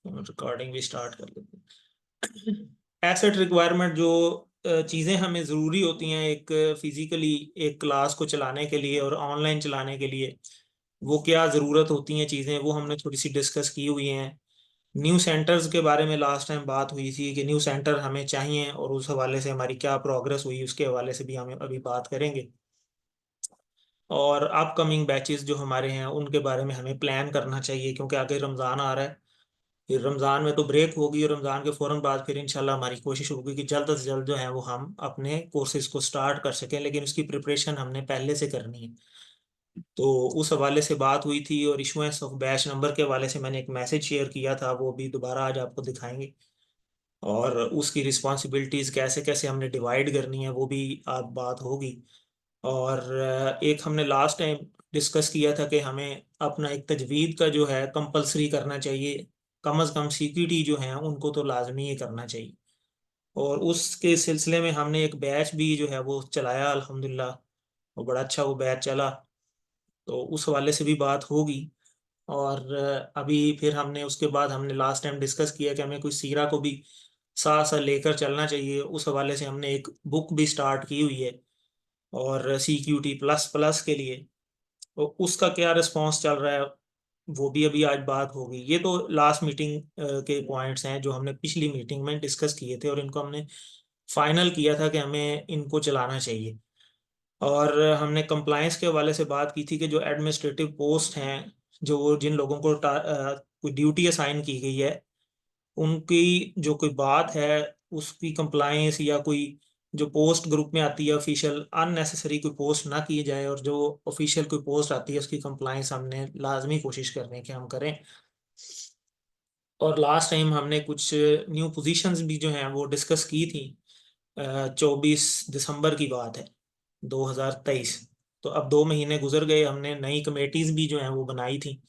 Recording भी start कर लेते हैं। एसेट रिक्वायरमेंट जो चीज़ें हमें ज़रूरी होती हैं एक फिजिकली एक क्लास को चलाने के लिए और ऑनलाइन चलाने के लिए, वो क्या ज़रूरत होती हैं चीज़ें, वो हमने थोड़ी सी डिस्कस की हुई हैं। न्यू सेंटर्स के बारे में लास्ट टाइम बात हुई थी कि न्यू सेंटर हमें चाहिए और उस हवाले से हमारी क्या प्रोग्रेस हुई उसके हवाले से भी हम अभी बात करेंगे। और अपकमिंग बैचेस जो हमारे हैं उनके बारे में हमें प्लान करना चाहिए क्योंकि आगे रमज़ान आ रहा है। फिर रमज़ान में तो ब्रेक होगी और रमज़ान के फ़ौरन बाद फिर इंशाल्लाह हमारी कोशिश होगी कि जल्द से जल्द जो है वो हम अपने कोर्सेज़ को स्टार्ट कर सकें, लेकिन उसकी प्रिपरेशन हमने पहले से करनी है। तो उस हवाले से बात हुई थी और इशुएंस ऑफ बैच नंबर के हवाले से मैंने एक मैसेज शेयर किया था, वो भी दोबारा आज आपको दिखाएंगे। और उसकी रिस्पॉन्सिबिलिटीज़ कैसे कैसे हमने डिवाइड करनी है वो भी आप बात होगी। और एक हमने लास्ट टाइम डिस्कस किया था कि हमें अपना एक तजवीद का जो है कंपलसरी करना चाहिए, कम अज़ कम सीक्यूटी जो है उनको तो लाजमी ही करना चाहिए। और उसके सिलसिले में हमने एक बैच भी जो है वो चलाया अल्हम्दुलिल्लाह, और बड़ा अच्छा वो बैच चला। तो उस हवाले से भी बात होगी। और अभी फिर हमने उसके बाद हमने लास्ट टाइम डिस्कस किया कि हमें कोई सीरा को भी साथ साथ लेकर चलना चाहिए, उस हवाले से हमने एक बुक भी स्टार्ट की हुई है और CQT प्लस प्लस के लिए। तो उसका क्या रिस्पॉन्स चल रहा है वो भी अभी आज बात होगी। ये तो लास्ट मीटिंग के पॉइंट्स हैं जो हमने पिछली मीटिंग में डिस्कस किए थे और इनको हमने फाइनल किया था कि हमें इनको चलाना चाहिए। और हमने कंप्लायंस के हवाले से बात की थी कि जो एडमिनिस्ट्रेटिव पोस्ट हैं, जो जिन लोगों को कोई ड्यूटी असाइन की गई है, उनकी जो कोई बात है उसकी कंप्लायंस या कोई जो पोस्ट ग्रुप में आती है ऑफिशियल, अननेसेसरी कोई पोस्ट ना की जाए, और जो ऑफिशियल कोई पोस्ट आती है उसकी कंप्लायंस हमने लाजमी कोशिश करने की हम करें। और लास्ट टाइम हमने कुछ न्यू पोजीशंस भी जो हैं वो डिस्कस की थी। 24 दिसंबर की बात है 2023। तो अब 2 महीने गुजर गए, हमने नई कमेटीज भी जो हैं वो बनाई थी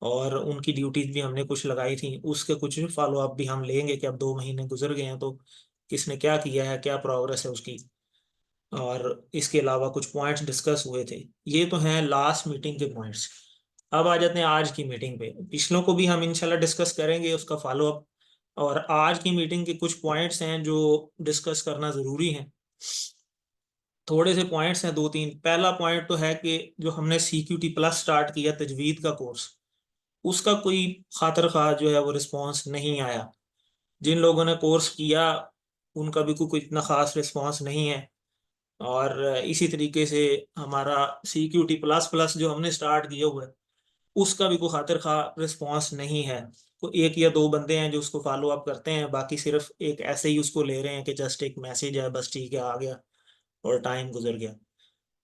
और उनकी ड्यूटीज भी हमने कुछ लगाई थी, उसके कुछ फॉलो अप भी हम लेंगे कि अब 2 महीने गुजर गए हैं तो किसने क्या किया है, क्या प्रोग्रेस है उसकी। और इसके अलावा कुछ पॉइंट्स डिस्कस हुए थे। ये तो हैं लास्ट मीटिंग के पॉइंट्स। अब आ जाते हैं आज की मीटिंग पे। पिछलों को भी हम इंशाल्लाह डिस्कस करेंगे उसका फॉलो अप। और आज की मीटिंग के कुछ पॉइंट्स हैं जो डिस्कस करना ज़रूरी है। थोड़े से पॉइंट्स हैं दो तीन। पहला पॉइंट तो है कि जो हमने CQT प्लस स्टार्ट किया तजवीद का कोर्स, उसका कोई खातर खा जो है वो रिस्पॉन्स नहीं आया। जिन लोगों ने कोर्स किया उनका भी कोई इतना ख़ास रिस्पॉन्स नहीं है। और इसी तरीके से हमारा CQT प्लस प्लस जो हमने स्टार्ट किया हुआ है उसका भी कोई खातिर खा रिस्पॉन्स नहीं है। कोई एक या दो बंदे हैं जो उसको फॉलो अप करते हैं, बाकी सिर्फ एक ऐसे ही उसको ले रहे हैं कि जस्ट एक मैसेज है बस, ठीक है आ गया और टाइम गुजर गया।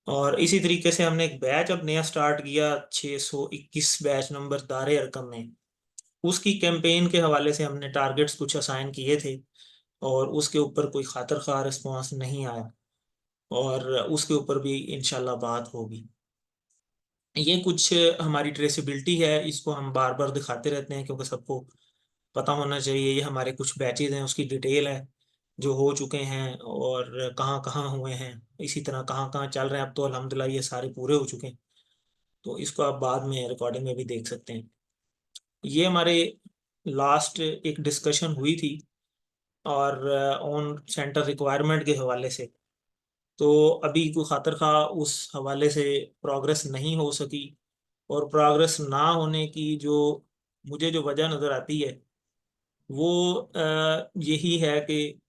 और इसी तरीके से हमने एक बैच अब नया स्टार्ट किया 621 बैच नंबर दारे अरकम में। उसकी कैंपेन के हवाले से हमने टारगेट्स कुछ असाइन किए थे और उसके ऊपर कोई खातिर खा रिस्पॉन्स नहीं आया, और उसके ऊपर भी इंशाल्लाह बात होगी। ये कुछ हमारी ट्रेसेबिलिटी है, इसको हम बार बार दिखाते रहते हैं क्योंकि सबको पता होना चाहिए। ये हमारे कुछ बैचेज हैं उसकी डिटेल है जो हो चुके हैं और कहाँ कहाँ हुए हैं, इसी तरह कहाँ कहाँ चल रहे हैं। अब तो अल्हम्दुलिल्लाह ये सारे पूरे हो चुके हैं, तो इसको आप बाद में रिकॉर्डिंग में भी देख सकते हैं। ये हमारे लास्ट एक डिस्कशन हुई थी और ऑन सेंटर रिक्वायरमेंट के हवाले से। तो अभी कोई खातिर खा उस हवाले से प्रोग्रेस नहीं हो सकी। और प्रोग्रेस ना होने की जो मुझे जो वजह नज़र आती है वो यही है कि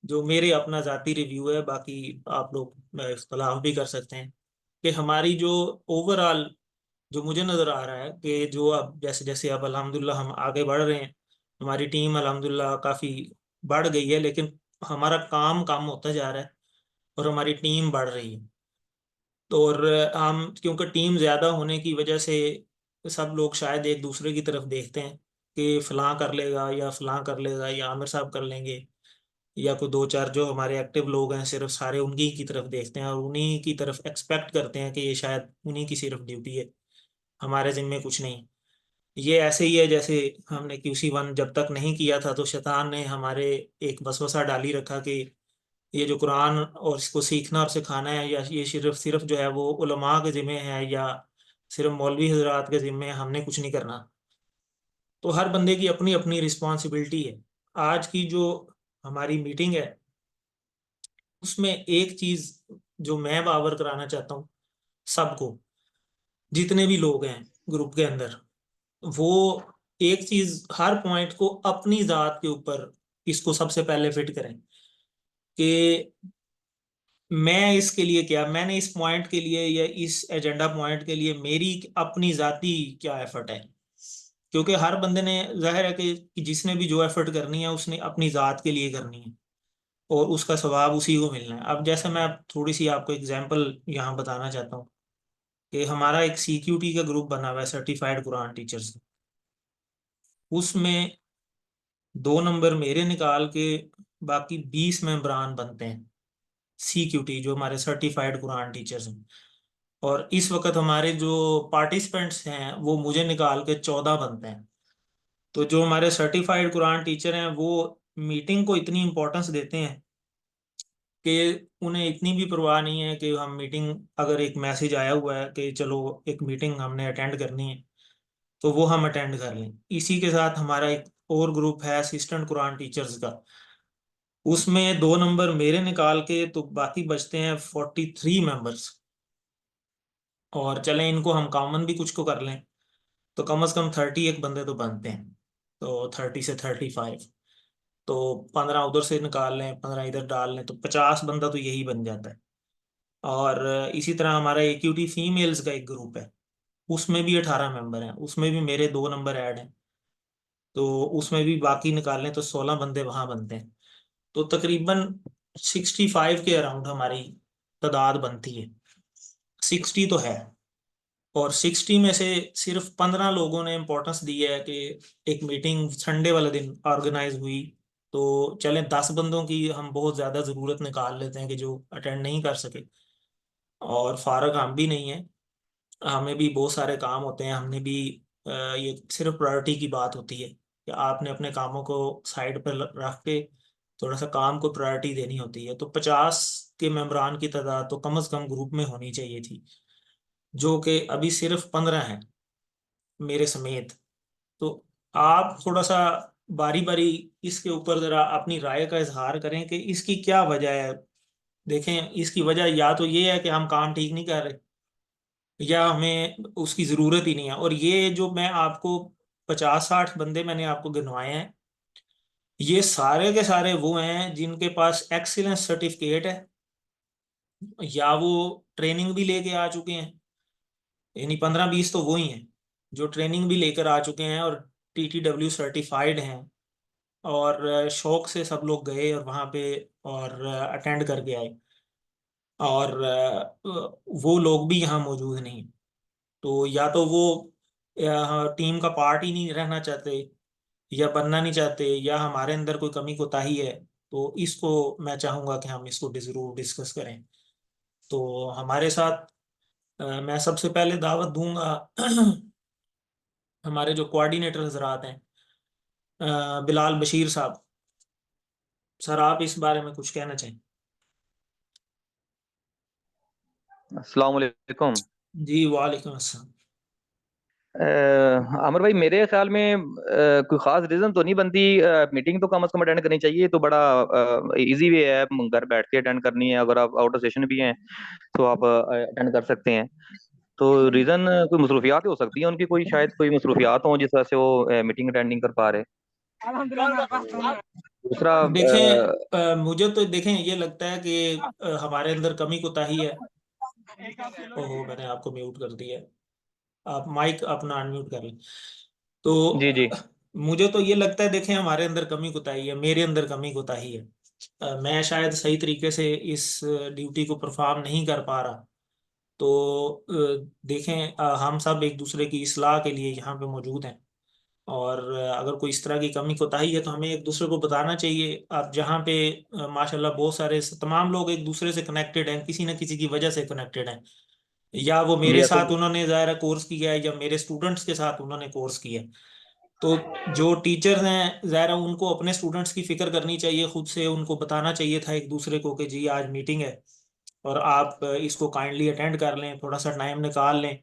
जो मेरे अपना ज़ाती रिव्यू है, बाकी आप लोग इख्तलाफ भी कर सकते हैं, कि हमारी जो ओवरऑल जो मुझे नज़र आ रहा है कि जो अब जैसे जैसे अब अल्हम्दुलिल्लाह हम आगे बढ़ रहे हैं, हमारी टीम अल्हम्दुलिल्लाह काफ़ी बढ़ गई है, लेकिन हमारा काम कम होता जा रहा है और हमारी टीम बढ़ रही है। तो और हम क्योंकि टीम ज़्यादा होने की वजह से सब लोग शायद एक दूसरे की तरफ देखते हैं कि फ़लाँ कर लेगा या फ़लाँ कर लेगा या आमिर साहब कर लेंगे, या कोई दो चार जो हमारे एक्टिव लोग हैं सिर्फ सारे उन्हीं की तरफ देखते हैं और उन्हीं की तरफ एक्सपेक्ट करते हैं कि ये शायद उन्हीं की सिर्फ ड्यूटी है, हमारे ज़िम्मे कुछ नहीं। ये ऐसे ही है जैसे हमने QC1 जब तक नहीं किया था तो शैतान ने हमारे एक वसवसा डाल ही रखा कि ये जो कुरान और इसको सीखना और सिखाना है, या ये सिर्फ सिर्फ जो है वो उलमा के ज़िम्मे है या सिर्फ मौलवी हजरात के ज़िम्मे है, हमने कुछ नहीं करना। तो हर बंदे की अपनी अपनी रिस्पॉन्सिबिलिटी है। आज की जो हमारी मीटिंग है उसमें एक चीज जो मैं बावर कराना चाहता हूँ सबको, जितने भी लोग हैं ग्रुप के अंदर, वो एक चीज हर पॉइंट को अपनी जात के ऊपर इसको सबसे पहले फिट करें कि मैं इसके लिए क्या, मैंने इस पॉइंट के लिए या इस एजेंडा पॉइंट के लिए मेरी अपनी जाती क्या एफर्ट है। क्योंकि हर बंदे ने, जाहिर है कि जिसने भी जो एफर्ट करनी है उसने अपनी जात के लिए करनी है और उसका स्वभाव उसी को मिलना है। अब जैसे मैं थोड़ी सी आपको एग्जांपल यहाँ बताना चाहता हूँ कि हमारा एक सीक्यूटी का ग्रुप बना हुआ है, सर्टिफाइड कुरान टीचर्स। उसमें 2 नंबर मेरे निकाल के बाकी 20 मेंबरान बनते हैं सीक्यूटी, जो हमारे सर्टिफाइड कुरान टीचर्स हैं। और इस वक्त हमारे जो पार्टिसिपेंट्स हैं वो मुझे निकाल के 14 बनते हैं। तो जो हमारे सर्टिफाइड कुरान टीचर हैं वो मीटिंग को इतनी इम्पोर्टेंस देते हैं कि उन्हें इतनी भी परवाह नहीं है कि हम मीटिंग, अगर एक मैसेज आया हुआ है कि चलो एक मीटिंग हमने अटेंड करनी है तो वो हम अटेंड कर लें। इसी के साथ हमारा एक और ग्रुप है असिस्टेंट कुरान टीचर्स का। उसमें 2 नंबर मेरे निकाल के तो बाकी बचते हैं 43 मेंबर्स। और चलें इनको हम कॉमन भी कुछ को कर लें तो कम से कम 31 बंदे तो बनते हैं। तो 30 से 35, तो 15 उधर से निकाल लें, 15 इधर डाल लें, तो 50 बंदा तो यही बन जाता है। और इसी तरह हमारा एक्यूटी फीमेल्स का एक ग्रुप है, उसमें भी 18 मेंबर हैं, उसमें भी मेरे 2 नंबर ऐड हैं। तो उसमें भी बाकी निकाल लें तो 16 बंदे वहां बनते हैं। तो तकरीबन 65 के अराउंड हमारी तादाद बनती है। 60 तो है। और 60 में से सिर्फ 15 लोगों ने इम्पोर्टेंस दी है कि एक मीटिंग संडे वाले दिन ऑर्गेनाइज हुई। तो चलें 10 बंदों की हम बहुत ज़्यादा ज़रूरत निकाल लेते हैं कि जो अटेंड नहीं कर सके। और फारग हम भी नहीं है, हमें भी बहुत सारे काम होते हैं। हमने भी ये सिर्फ प्रायोरिटी की बात होती है कि आपने अपने कामों को साइड पर रख के थोड़ा सा काम को प्रायोरिटी देनी होती है। तो 50 के मेंबरान की तादाद तो कम से कम ग्रुप में होनी चाहिए थी, जो कि अभी सिर्फ 15 हैं मेरे समेत। तो आप थोड़ा सा बारी बारी इसके ऊपर जरा अपनी राय का इजहार करें कि इसकी क्या वजह है। देखें, इसकी वजह या तो ये है कि हम काम ठीक नहीं कर रहे, या हमें उसकी ज़रूरत ही नहीं है। और ये जो मैं आपको 50-60 बंदे मैंने आपको गिनवाए हैं, ये सारे के सारे वो हैं जिनके पास एक्सीलेंस सर्टिफिकेट है, या वो ट्रेनिंग भी लेके आ चुके हैं। यानी 15-20 तो वो ही हैं जो ट्रेनिंग भी लेकर आ चुके हैं और TTW सर्टिफाइड हैं। और शौक से सब लोग गए और वहाँ पे और अटेंड करके आए। और वो लोग भी यहाँ मौजूद नहीं। तो या तो वो टीम का पार्ट ही नहीं रहना चाहते, या बनना नहीं चाहते, या हमारे अंदर कोई कमी कोताही है। तो इसको मैं चाहूँगा कि हम इसको जरूर डिस्कस करें। तो हमारे साथ मैं सबसे पहले दावत दूंगा हमारे जो कोऑर्डिनेटर हजरात हैं, बिलाल बशीर साहब। सर आप इस बारे में कुछ कहना चाहें? अस्सलाम वालेकुम। जी वालेकुम अस्सलाम। अमर भाई, मेरे ख्याल में कोई खास रीजन तो नहीं बनती। मीटिंग तो कम से कम अटेंड करनी चाहिए, तो बड़ा इजी वे है, घर बैठ के अटेंड करनी है। अगर आप आउट ऑफ सेशन भी हैं तो आप अटेंड कर सकते हैं। तो रीजन कोई मसरूफियात हो सकती है उनकी, कोई शायद कोई मसरूफियात हो जिस वजह से वो मीटिंग अटेंड नहीं कर पा रहे। दूसरा देखें, मुझे तो देखें ये लगता है कि हमारे अंदर कमी कोताही है। ओहो, मैंने आपको म्यूट कर दिया है। आप माइक अपना अनम्यूट कर लें। तो जी जी। मुझे तो ये लगता है, देखें हमारे अंदर कमी कोताही है, मेरे अंदर कमी कोताही है। मैं शायद सही तरीके से इस ड्यूटी को परफॉर्म नहीं कर पा रहा। तो देखें, हम सब एक दूसरे की इस्लाह के लिए यहाँ पे मौजूद हैं। और अगर कोई इस तरह की कमी कोताही है तो हमें एक दूसरे को बताना चाहिए। अब जहाँ पे माशाल्लाह बहुत सारे तमाम लोग एक दूसरे से कनेक्टेड हैं, किसी न किसी की वजह से कनेक्टेड हैं। या वो जी मेरे असल साथ उन्होंने ज़ाहिर कोर्स किया है, या मेरे स्टूडेंट्स के साथ उन्होंने कोर्स किया है। तो जो टीचर्स हैं ज़ाहिर उनको अपने स्टूडेंट्स की फिक्र करनी चाहिए, खुद से उनको बताना चाहिए था एक दूसरे को कि जी आज मीटिंग है और आप इसको काइंडली अटेंड कर लें, थोड़ा सा टाइम निकाल लें।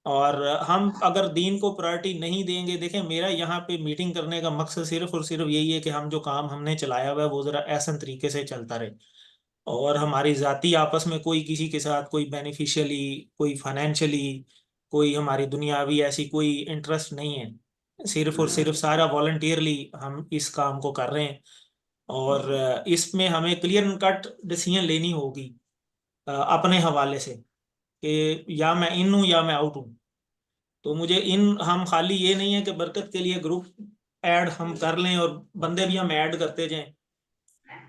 और हम अगर दीन को प्रायोरिटी नहीं देंगे, देखें मेरा यहाँ पे मीटिंग करने का मकसद सिर्फ और सिर्फ यही है कि हम जो काम हमने चलाया हुआ है वो जरा ऐसा तरीके से चलता रहे, और हमारी जाति आपस में कोई किसी के साथ कोई बेनिफिशियली, कोई फाइनेंशियली, कोई हमारी दुनियावी ऐसी कोई इंटरेस्ट नहीं है। सिर्फ और सिर्फ सारा वॉलंटियरली हम इस काम को कर रहे हैं। और इसमें हमें क्लियर कट डिसीजन लेनी होगी अपने हवाले से कि या मैं इन हूँ या मैं आउट हूँ। तो मुझे इन, हम खाली ये नहीं है कि बरकत के लिए ग्रुप ऐड हम कर लें और बंदे भी हम ऐड करते जाएं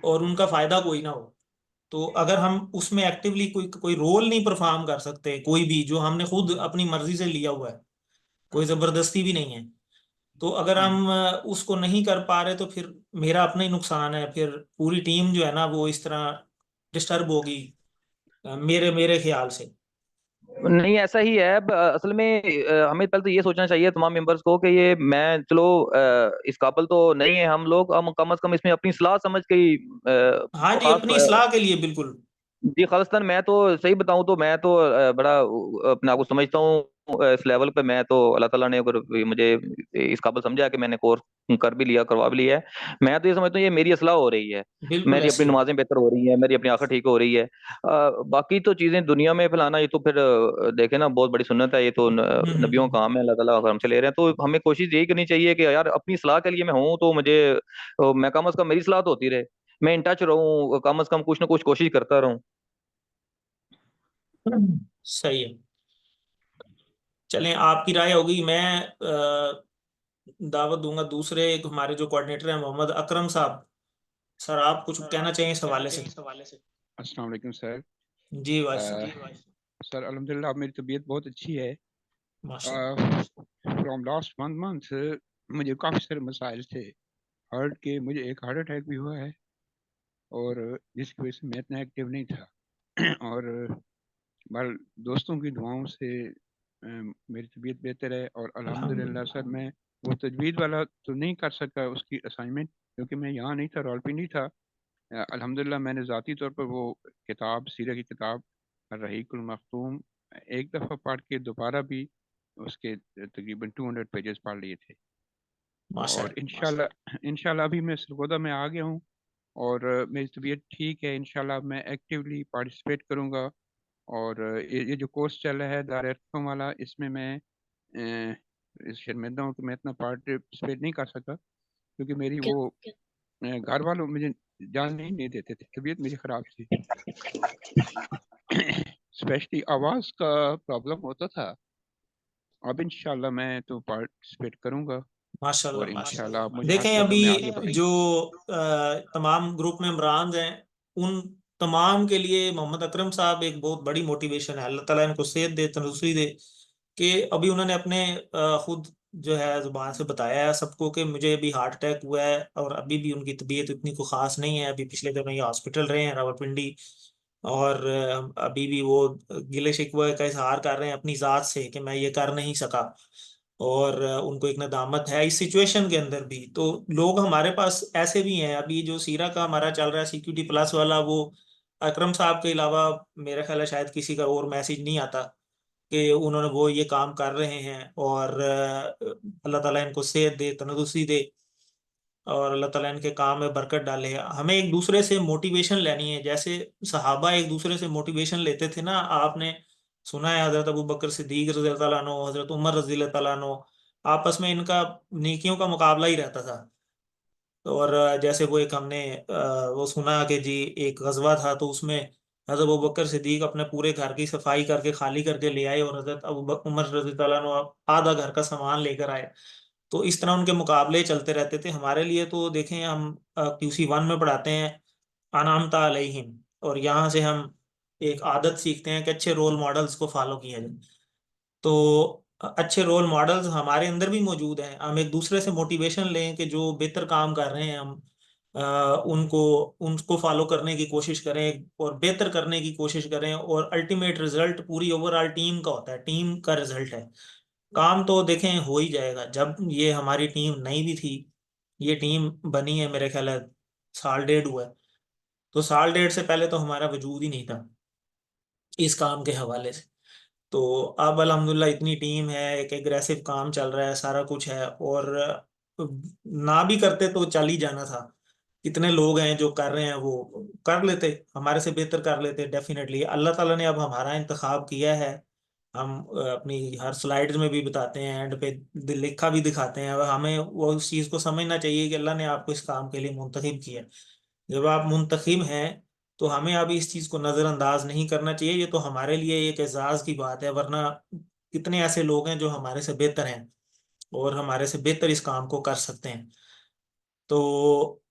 और उनका फायदा कोई ना हो। तो अगर हम उसमें एक्टिवली कोई कोई रोल नहीं परफॉर्म कर सकते, कोई भी जो हमने खुद अपनी मर्जी से लिया हुआ है, कोई जबरदस्ती भी नहीं है, तो अगर हम उसको नहीं कर पा रहे तो फिर मेरा अपना ही नुकसान है, फिर पूरी टीम जो है ना वो इस तरह डिस्टर्ब होगी, मेरे मेरे ख्याल से। नहीं, ऐसा ही है। असल में हमें पहले तो ये सोचना चाहिए तमाम मेंबर्स को कि ये मैं चलो इस काबिल तो नहीं है हम लोग, हम कम से कम इसमें अपनी सलाह समझ के ही हाँ जी, खास अपनी सलाह के लिए बिल्कुल। जी खालिस्तान, मैं तो सही बताऊं तो मैं तो बड़ा अपने आप को समझता हूँ इस लेवल पे। मैं तो अल्लाह ताला ने अगर मुझे इस काबिल समझा कि मैंने कोर्स कर भी लिया, करवा भी लिया है, मैं तो ये समझता हूँ ये मेरी असलाह हो रही है, बिल्कुल मेरी अपनी ऐसी है। नमाजें बेहतर हो रही है, मेरी अपनी आंखें ठीक हो रही है। बाकी तो चीजें दुनिया में फैलाना ये तो फिर देखे ना, बहुत बड़ी सुन्नत है, ये तो नबियों का हम्म। काम है, अल्लाह ताला हमसे ले रहे हैं। तो हमें कोशिश यही करनी चाहिए कि यार अपनी सलाह के लिए मैं हूँ तो मुझे मैं कम अज कम मेरी सलाह तो होती रहे, मैं इन टच रहूँ, कम अज कम कुछ ना कुछ कोशिश करता रहूँ। सही है। चलें, आपकी राय होगी। मैं दावत दूंगा दूसरे एक हमारे जो कोऑर्डिनेटर हैं मोहम्मद अकरम साहब। सर आप कुछ कहना चाहिए इस हवाले से? अस्सलाम वालेकुम सर। जी भाई साहब। अ, सर अल्हम्दुलिल्लाह अब मेरी तबीयत बहुत अच्छी है। माशाल्लाह। फ्रॉम लास्ट 1 मंथ मुझे काफ़ी सारे मसाइल थे हार्ट के, मुझे एक हार्ट अटैक भी हुआ है, और जिसकी वजह से मैं इतना एक्टिव नहीं था। और बल दोस्तों की दुआओं से मेरी तबीयत बेहतर है, और अल्हम्दुलिल्लाह सर अल्हम्दुलिल्लाह। मैं वो तजवीज़ वाला तो नहीं कर सका उसकी असाइनमेंट, क्योंकि मैं यहाँ नहीं था, रावलपिंडी था। अल्हम्दुलिल्लाह मैंने ज़ाती तौर पर वो किताब, सीरत की किताब रहीकुल मखतूम एक दफ़ा पढ़ के दोबारा भी उसके तकरीबन 200 पेजेस पढ़ लिए थे। और माशाल्लाह। इंशाल्लाह इंशाल्लाह अभी मैं सरगोदा में आ गया हूँ, और मेरी तबीयत ठीक है। इंशाल्लाह मैं एक्टिवली पार्टिसिपेट करूँगा। और ये जो कोर्स चल रहा है दायरा वाला, इसमें मैं शर्मिंदा हूँ कि मैं इतना पार्टिसिपेट नहीं कर सका, क्योंकि मेरी वो घर वालों मुझे जान नहीं देते थे, तबीयत मेरी ख़राब थी। स्पेशली आवाज़ का प्रॉब्लम होता था। अब इंशाल्लाह मैं तो पार्टिसिपेट करूंगा, माशाल्लाह और इंशाल्लाह आप माशाल्लाह। मुझे हर देखें तरह अभी में आगे जो बढ़ेंगे। तमाम ग्रुप मेंबरान हैं, उन तमाम के लिए मोहम्मद अकरम साहब एक बहुत बड़ी मोटिवेशन है। अल्लाह ताला इनको सेहत दे, तंदुरुस्ती दे, कि अभी उन्होंने अपने खुद जो है जुबान से बताया है सबको कि मुझे अभी हार्ट अटैक हुआ है, और अभी भी उनकी तबीयत इतनी को खास नहीं है। अभी पिछले दिनों ये हॉस्पिटल रहे हैं रावलपिंडी, और अभी भी वो गिले शिकवे का इजहार कर रहे हैं अपनी जात से कि मैं ये कर नहीं सका। और उनको एक नदामत है इस सिचुएशन के अंदर भी। तो लोग हमारे पास ऐसे भी हैं। अभी जो सीरा का हमारा चल रहा है सीक्यूरिटी प्लस वाला, वो अकरम साहब के अलावा मेरा ख्याल है शायद किसी का और मैसेज नहीं आता कि उन्होंने वो ये काम कर रहे हैं। और अल्लाह ताला इनको सेहत दे, तंदुरुस्ती दे, और अल्लाह ताला इनके काम में बरकत डाले। हमें एक दूसरे से मोटिवेशन लेनी है, जैसे सहाबा एक दूसरे से मोटिवेशन लेते थे ना। आपने सुना है हजरत अबू बकर सिद्दीक रज़ी अल्लाह ताला अन्हो, हजरत उमर रज़ी अल्लाह ताला अन्हो, आपस में इनका नेकियों का मुकाबला ही रहता था। और जैसे वो एक हमने वो सुना कि जी एक गजवा था, तो उसमें हजरत अबू बकर सिद्दीक अपने पूरे घर की सफाई करके खाली करके ले आए, और हजरत उमर रज़ी अल्लाह ताला अन्हो आधा घर का सामान लेकर आए। तो इस तरह उनके मुकाबले चलते रहते थे। हमारे लिए तो देखें, हम QC 1 में पढ़ाते हैं अनामता अलैहिम, और यहाँ से हम एक आदत सीखते हैं कि अच्छे रोल मॉडल्स को फॉलो किया जाए। तो अच्छे रोल मॉडल्स हमारे अंदर भी मौजूद हैं। हम एक दूसरे से मोटिवेशन लें कि जो बेहतर काम कर रहे हैं, हम उनको उनको फॉलो करने की कोशिश करें और बेहतर करने की कोशिश करें। और अल्टीमेट रिजल्ट पूरी ओवरऑल टीम का होता है, टीम का रिजल्ट है। काम तो देखें हो ही जाएगा। जब ये हमारी टीम नई भी थी, ये टीम बनी है मेरे ख्याल है साल डेढ़ हुआ है, तो साल डेढ़ से पहले तो हमारा वजूद ही नहीं था इस काम के हवाले से। तो अब अल्हम्दुलिल्लाह इतनी टीम है, एक एग्रेसिव काम चल रहा है, सारा कुछ है। और ना भी करते तो चल ही जाना था। कितने लोग हैं जो कर रहे हैं, वो कर लेते, हमारे से बेहतर कर लेते डेफिनेटली। अल्लाह ताला ने अब हमारा इंतखाब किया है। हम अपनी हर स्लाइड्स में भी बताते हैं, एंड पे लिखा भी दिखाते हैं। अब हमें वो उस चीज़ को समझना चाहिए कि अल्लाह ने आपको इस काम के लिए मुंतखब किया है। जब आप मुंतखब हैं तो हमें अब इस चीज़ को नज़रअंदाज नहीं करना चाहिए। ये तो हमारे लिए एक एजाज़ की बात है, वरना कितने ऐसे लोग हैं जो हमारे से बेहतर हैं और हमारे से बेहतर इस काम को कर सकते हैं। तो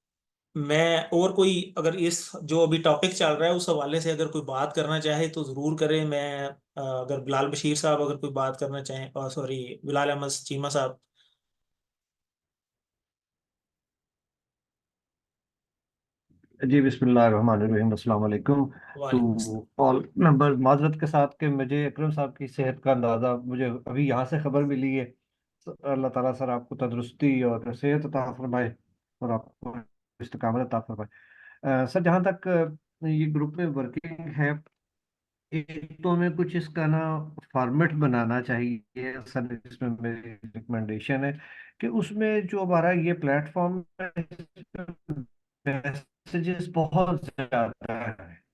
मैं और कोई अगर इस जो अभी टॉपिक चल रहा है उस हवाले से अगर कोई बात करना चाहे तो ज़रूर करें। मैं अगर बिलाल बशीर साहब अगर कोई बात करना चाहें, और सॉरी, बिलाल अहमद चीमा साहब। जी बिस्मिल्लाहिर्रहमानिर्रहीम, अस्सलाम वालेकुम। तो वालेकुम अस्सलाम। ऑल मेंबर्स माजरत के साथ कि मुझे अकरम साहब की सेहत का अंदाज़ा मुझे अभी यहाँ से खबर मिली है। तो अल्लाह ताला सर आपको तंदुरुस्ती और सेहत अता फरमाए और आपको इस्तिकामत अता फरमाए। सर जहाँ तक ये ग्रुप में वर्किंग है, एक तो हमें कुछ इसका ना फॉर्मेट बनाना चाहिए सर। इसमें मेरी रिकमेंडेशन है कि उसमें जो हमारा ये प्लेटफॉर्म मैसेजेस बहुत ज्यादा है।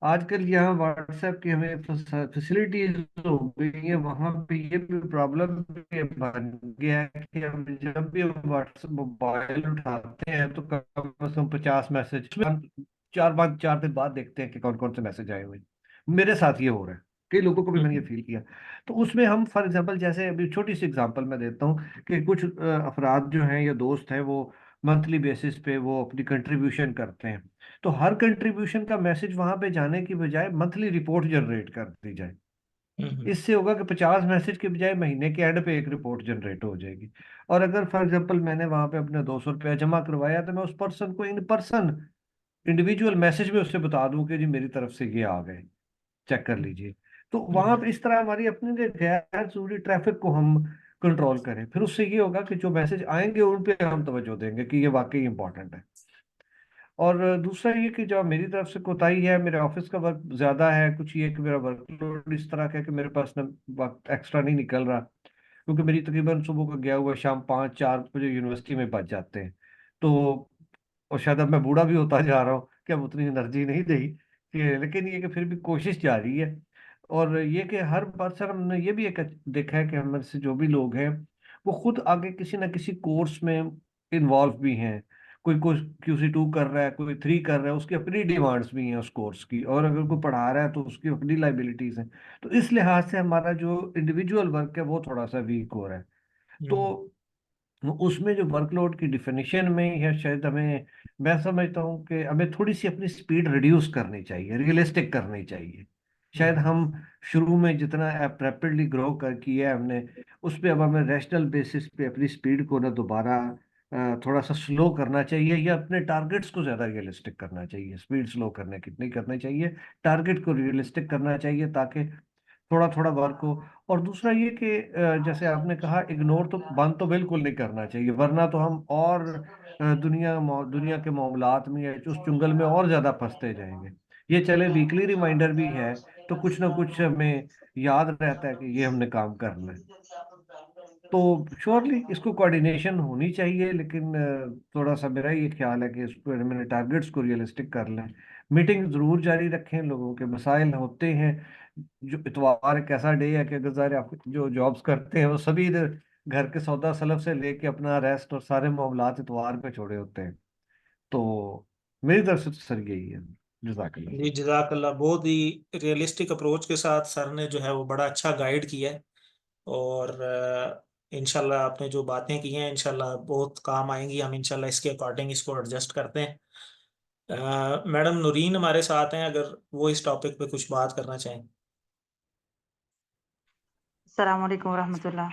आजकल यहाँ व्हाट्सएप की हमें फैसिलिटीज हो गई है, वहां पे ये भी प्रॉब्लम भी बन गया है कि हम जब भी व्हाट्सएप मोबाइल उठाते हैं तो कम से कम 50 मैसेज चार दिन बाद देखते हैं कि कौन कौन से मैसेज आए हुए हैं। मेरे साथ ये हो रहा है, कई लोगों को भी मैंने ये हम्म। फील किया। तो उसमें हम फॉर एग्जांपल, जैसे अभी छोटी सी एग्जांपल मैं देता हूँ कि कुछ अफराद जो हैं या दोस्त हैं, वो मंथली बेसिस पे वो अपनी कंट्रीब्यूशन करते हैं। तो हर कंट्रीब्यूशन का मैसेज वहां पे जाने की बजाय मंथली रिपोर्ट जनरेट कर दी जाए। हम्म। इससे होगा कि 50 मैसेज के बजाय महीने के एंड पे एक रिपोर्ट जनरेट हो जाएगी। और अगर फॉर एग्जांपल मैंने वहां पे अपने 200 रुपया जमा करवाया, तो मैं उस पर्सन को इन पर्सन इंडिविजुअल मैसेज में उससे बता दूं कि जी मेरी तरफ से ये आ गए, चेक कर लीजिए। तो वहां हम्म। पे इस तरह हमारी अपनी जो गैर जरूरी ट्रैफिक को हम कंट्रोल करें, फिर उससे ये होगा कि जो मैसेज आएंगे उन पे हम तवज्जो देंगे कि ये वाकई इंपॉर्टेंट है। और दूसरा ये कि जो मेरी तरफ से कोताही है, मेरे ऑफिस का वर्क ज़्यादा है, कुछ ये कि मेरा वर्कलोड इस तरह का है कि मेरे पास ना वक्त एक्स्ट्रा नहीं निकल रहा, क्योंकि मेरी तकरीबन सुबह को गया हुआ शाम 5-4 बजे यूनिवर्सिटी में बच जाते हैं। तो और शायद अब मैं बूढ़ा भी होता जा रहा हूँ कि अब उतनी एनर्जी नहीं रही कि, लेकिन ये कि फिर भी कोशिश जारी है। और ये कि हर पर्सन, हमने ये भी एक देखा है कि हमारे से जो भी लोग हैं वो खुद आगे किसी ना किसी कोर्स में इन्वॉल्व भी हैं। कोई कोई QC2 कर रहा है, कोई 3 कर रहा है, उसकी अपनी डिमांड्स भी हैं उस कोर्स की, और अगर कोई पढ़ा रहा है तो उसकी अपनी लाइबिलिटीज हैं। तो इस लिहाज से हमारा जो इंडिविजुअल वर्क है वो थोड़ा सा वीक हो रहा है। हम्म। तो उसमें जो वर्कलोड की डिफिनीशन में है, शायद हमें, मैं समझता हूँ कि हमें थोड़ी सी अपनी स्पीड रिड्यूस करनी चाहिए, रियलिस्टिक करनी चाहिए। शायद हम्म। हम शुरू में जितना रैपिडली ग्रो कर किया है हमने, उस पे अब हमें रैशनल बेसिस पे अपनी स्पीड को ना दोबारा थोड़ा सा स्लो करना चाहिए, या अपने टारगेट्स को ज़्यादा रियलिस्टिक करना चाहिए। स्पीड स्लो करने की नहीं करनी चाहिए, टारगेट को रियलिस्टिक करना चाहिए, ताकि थोड़ा थोड़ा वर्क हो। और दूसरा ये कि जैसे आपने कहा, इग्नोर तो बंद तो बिल्कुल नहीं करना चाहिए, वरना तो हम और दुनिया के मामलात में या उस चुंगल में और ज्यादा फंसते जाएंगे। ये चले वीकली रिमाइंडर भी है, तो कुछ ना कुछ हमें याद रहता है कि ये हमने काम करना है। तो श्योरली इसको कोऑर्डिनेशन होनी चाहिए, लेकिन थोड़ा सा मेरा ये ख्याल है कि इसको मैंने टारगेट्स को रियलिस्टिक कर लें। मीटिंग जरूर जारी रखें, लोगों के मसाइल होते हैं। जो इतवार एक ऐसा डे है कि अगर ज़ाहिर है आप जो जॉब्स करते हैं वो सभी इधर घर के सौदा सलफ से लेके अपना रेस्ट और सारे मामलात इतवार पे छोड़े होते हैं। तो मेरी तरफ से तो सर यही है। जज़ाकल्लाह। जी जज़ाकल्लाह। बहुत ही रियलिस्टिक अप्रोच के साथ सर ने जो है वो बड़ा अच्छा गाइड किया है। और इंशाल्लाह आपने जो बातें की हैं इंशाल्लाह बहुत काम आएंगी। हम इंशाल्लाह इसके अकॉर्डिंग इसको एडजस्ट करते हैं। मैडम नूरीन हमारे साथ हैं, अगर वो इस टॉपिक पे कुछ बात करना चाहें। अस्सलाम वालेकुम रहमतुल्लाह।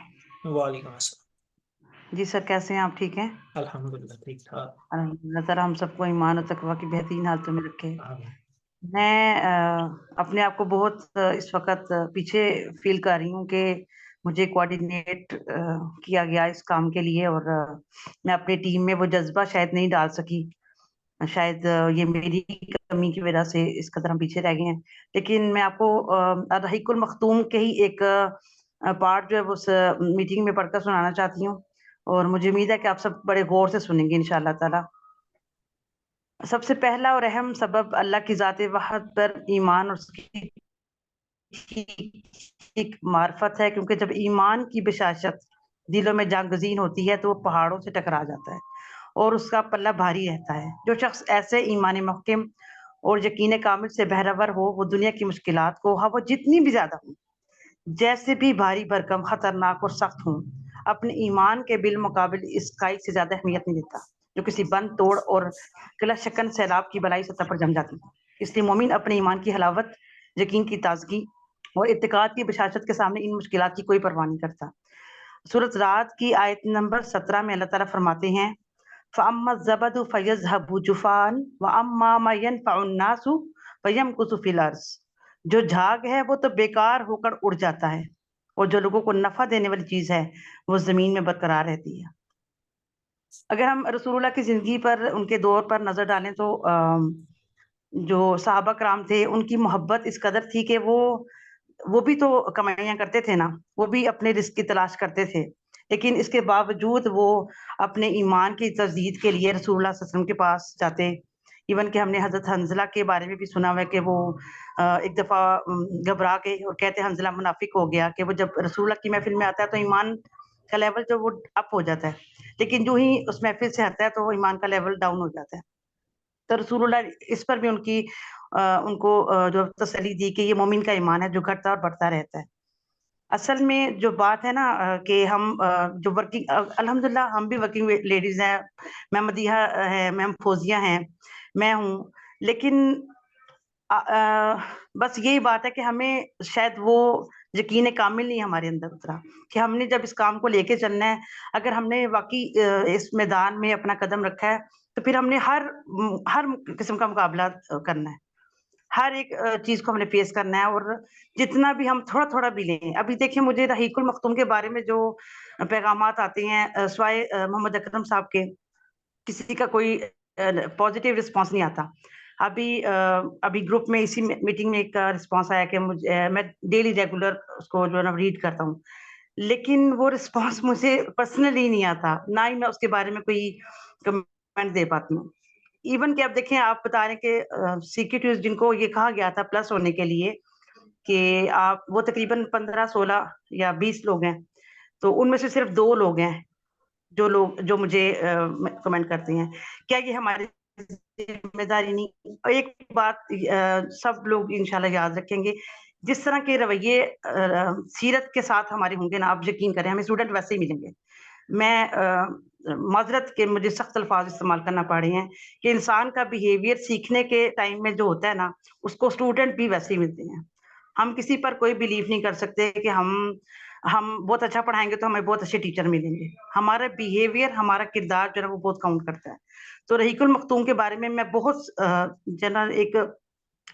वालेकुम अस्सलाम। जी सर, कैसे हैं आप? ठीक हैं? अल्हम्दुलिल्लाह ठीक ठाक। अल्हम्दुलिल्लाह सर, हम सबको ईमान और तकवा की बेहतरीन हालतों में रखे। आमीन। मैं अपने आप को बहुत इस वक्त पीछे फील कर रही हूँ कि मुझे कोऑर्डिनेट किया गया इस काम के लिए, और मैं अपनी टीम में वो जज्बा शायद नहीं डाल सकी। शायद ये मेरी कमी की वजह से इस कदर हम पीछे रह गए हैं। लेकिन मैं आपको रहीकुल मखतूम के ही एक पार्ट जो है वो उस मीटिंग में पढ़कर सुनाना चाहती हूँ, और मुझे उम्मीद है कि आप सब बड़े गौर से सुनेंगे इंशाअल्लाह ताला। सबसे पहला और अहम सबब अल्लाह की ज़ात वहद पर ईमान और उसकी ठीक मार्फत है, क्योंकि जब ईमान की बशाशत दिलों में जागज़ीन होती है तो वो पहाड़ों से टकरा जाता है और उसका पल्ला भारी रहता है। जो शख्स ऐसे ईमान मुहकिम और यकीन कामिल से बहरावर हो, वो दुनिया की मुश्किलात को, हाँ वो जितनी भी ज़्यादा हो, जैसे भी भारी भरकम, खतरनाक और सख्त हों, अपने ईमान के बिलमुकाबिल इसकाई से ज़्यादा अहमियत नहीं देता, जो किसी बंद तोड़ और किला शकन सैलाब की बलाई सतह पर जम जाती है। इसलिए मोमिन अपने ईमान की हलावत, यकीन की ताजगी और इत्तिकाद की बशाशत के सामने इन मुश्किलात की कोई परवाह नहीं करता। सूरत रात की आयत नंबर 17 में अल्लाह ताला फरमाते हैं, फ़अम्मा ज़बदु फ़यज़हबु जुफ़ान व अम्मा मा यनफ़उन नासु फ़यमकुसु फ़िल अर्ज़। जो झाग है वो तो बेकार होकर उड़ जाता है, और जो लोगों को नफ़ा देने वाली चीज़ है वो ज़मीन में बरकरार रहती है। अगर हम रसूलुल्लाह की ज़िंदगी पर, उनके दौर पर नज़र डालें तो जो सहाबा कराम थे, उनकी मोहब्बत इस कदर थी कि वो भी तो कमाइयाँ करते थे ना, वो भी अपने रिज़्क की तलाश करते थे। लेकिन इसके बावजूद वो अपने ईमान की तजदीद के लिए रसूलुल्लाह सल्लल्लाहु अलैहि वसल्लम के पास जाते। इवन कि हमने हज़रत हंज़ला के बारे में भी सुना हुआ है कि वो एक दफ़ा घबरा गए और कहते हंज़ला मुनाफ़िक हो गया, कि वो जब रसूलुल्लाह की महफ़िल में आता है तो ईमान का लेवल जो वो अप हो जाता है, लेकिन जो ही उस महफ़िल से हटता है तो वो ईमान का लेवल डाउन हो जाता है। तो रसूलुल्लाह इस पर भी उनको जो तसल्ली दी कि ये मोमिन का ईमान है जो घटता और बढ़ता रहता है। असल में जो बात है ना, कि हम जो वर्किंग, अल्हम्दुलिल्लाह हम भी वर्किंग लेडीज़ हैं, मैं मदीहा है, मैम फौजिया हैं, मैं हूँ। लेकिन बस यही बात है कि हमें शायद वो यकीन कामिल नहीं हमारे अंदर उतरा कि हमने जब इस काम को लेके चलना है, अगर हमने वाक़ई इस मैदान में अपना कदम रखा है, तो फिर हमने हर किस्म का मुकाबला करना है। हर एक चीज़ को हमने फेस करना है, और जितना भी हम थोड़ा-थोड़ा भी लें। अभी देखिए, मुझे रहीकुल मखतूम के बारे में जो पैगामात आते हैं सिवाय मोहम्मद अकरम साहब के, किसी का कोई पॉजिटिव रिस्पॉन्स नहीं आता। अभी ग्रुप में इसी मीटिंग में एक रिस्पॉन्स आया कि मैं डेली रेगुलर उसको जो है ना रीड करता हूँ। लेकिन वो रिस्पॉन्स मुझे पर्सनली नहीं आता, ना ही मैं उसके बारे में कोई कमेंट दे पाती हूँ। इवन कि अब देखें, आप बता रहे हैं कि सीक्यूटीज़ जिनको ये कहा गया था प्लस होने के लिए कि आप, वो तकरीबन 15, 16 या 20 लोग हैं, तो उनमें से सिर्फ़ 2 लोग हैं जो मुझे कमेंट करते हैं। क्या ये हमारी ज़िम्मेदारी नहीं? और एक बात सब लोग इंशाल्लाह याद रखेंगे, जिस तरह के रवैये सीरत के साथ हमारे होंगे ना, आप यकीन करें हमें स्टूडेंट वैसे ही मिलेंगे। मैं माज़रत के मुझे सख्त अल्फाज इस्तेमाल करना पड़ रहे हैं कि इंसान का बिहेवियर सीखने के टाइम में जो होता है ना, उसको स्टूडेंट भी वैसे ही मिलते हैं। हम किसी पर कोई बिलीव नहीं कर सकते कि हम बहुत अच्छा पढ़ाएँगे तो हमें बहुत अच्छे टीचर मिलेंगे। हमारा बिहेवियर, हमारा किरदार जो है वो बहुत काउंट करता है। तो रहीकुल मखतूम के बारे में मैं बहुत जो है ना एक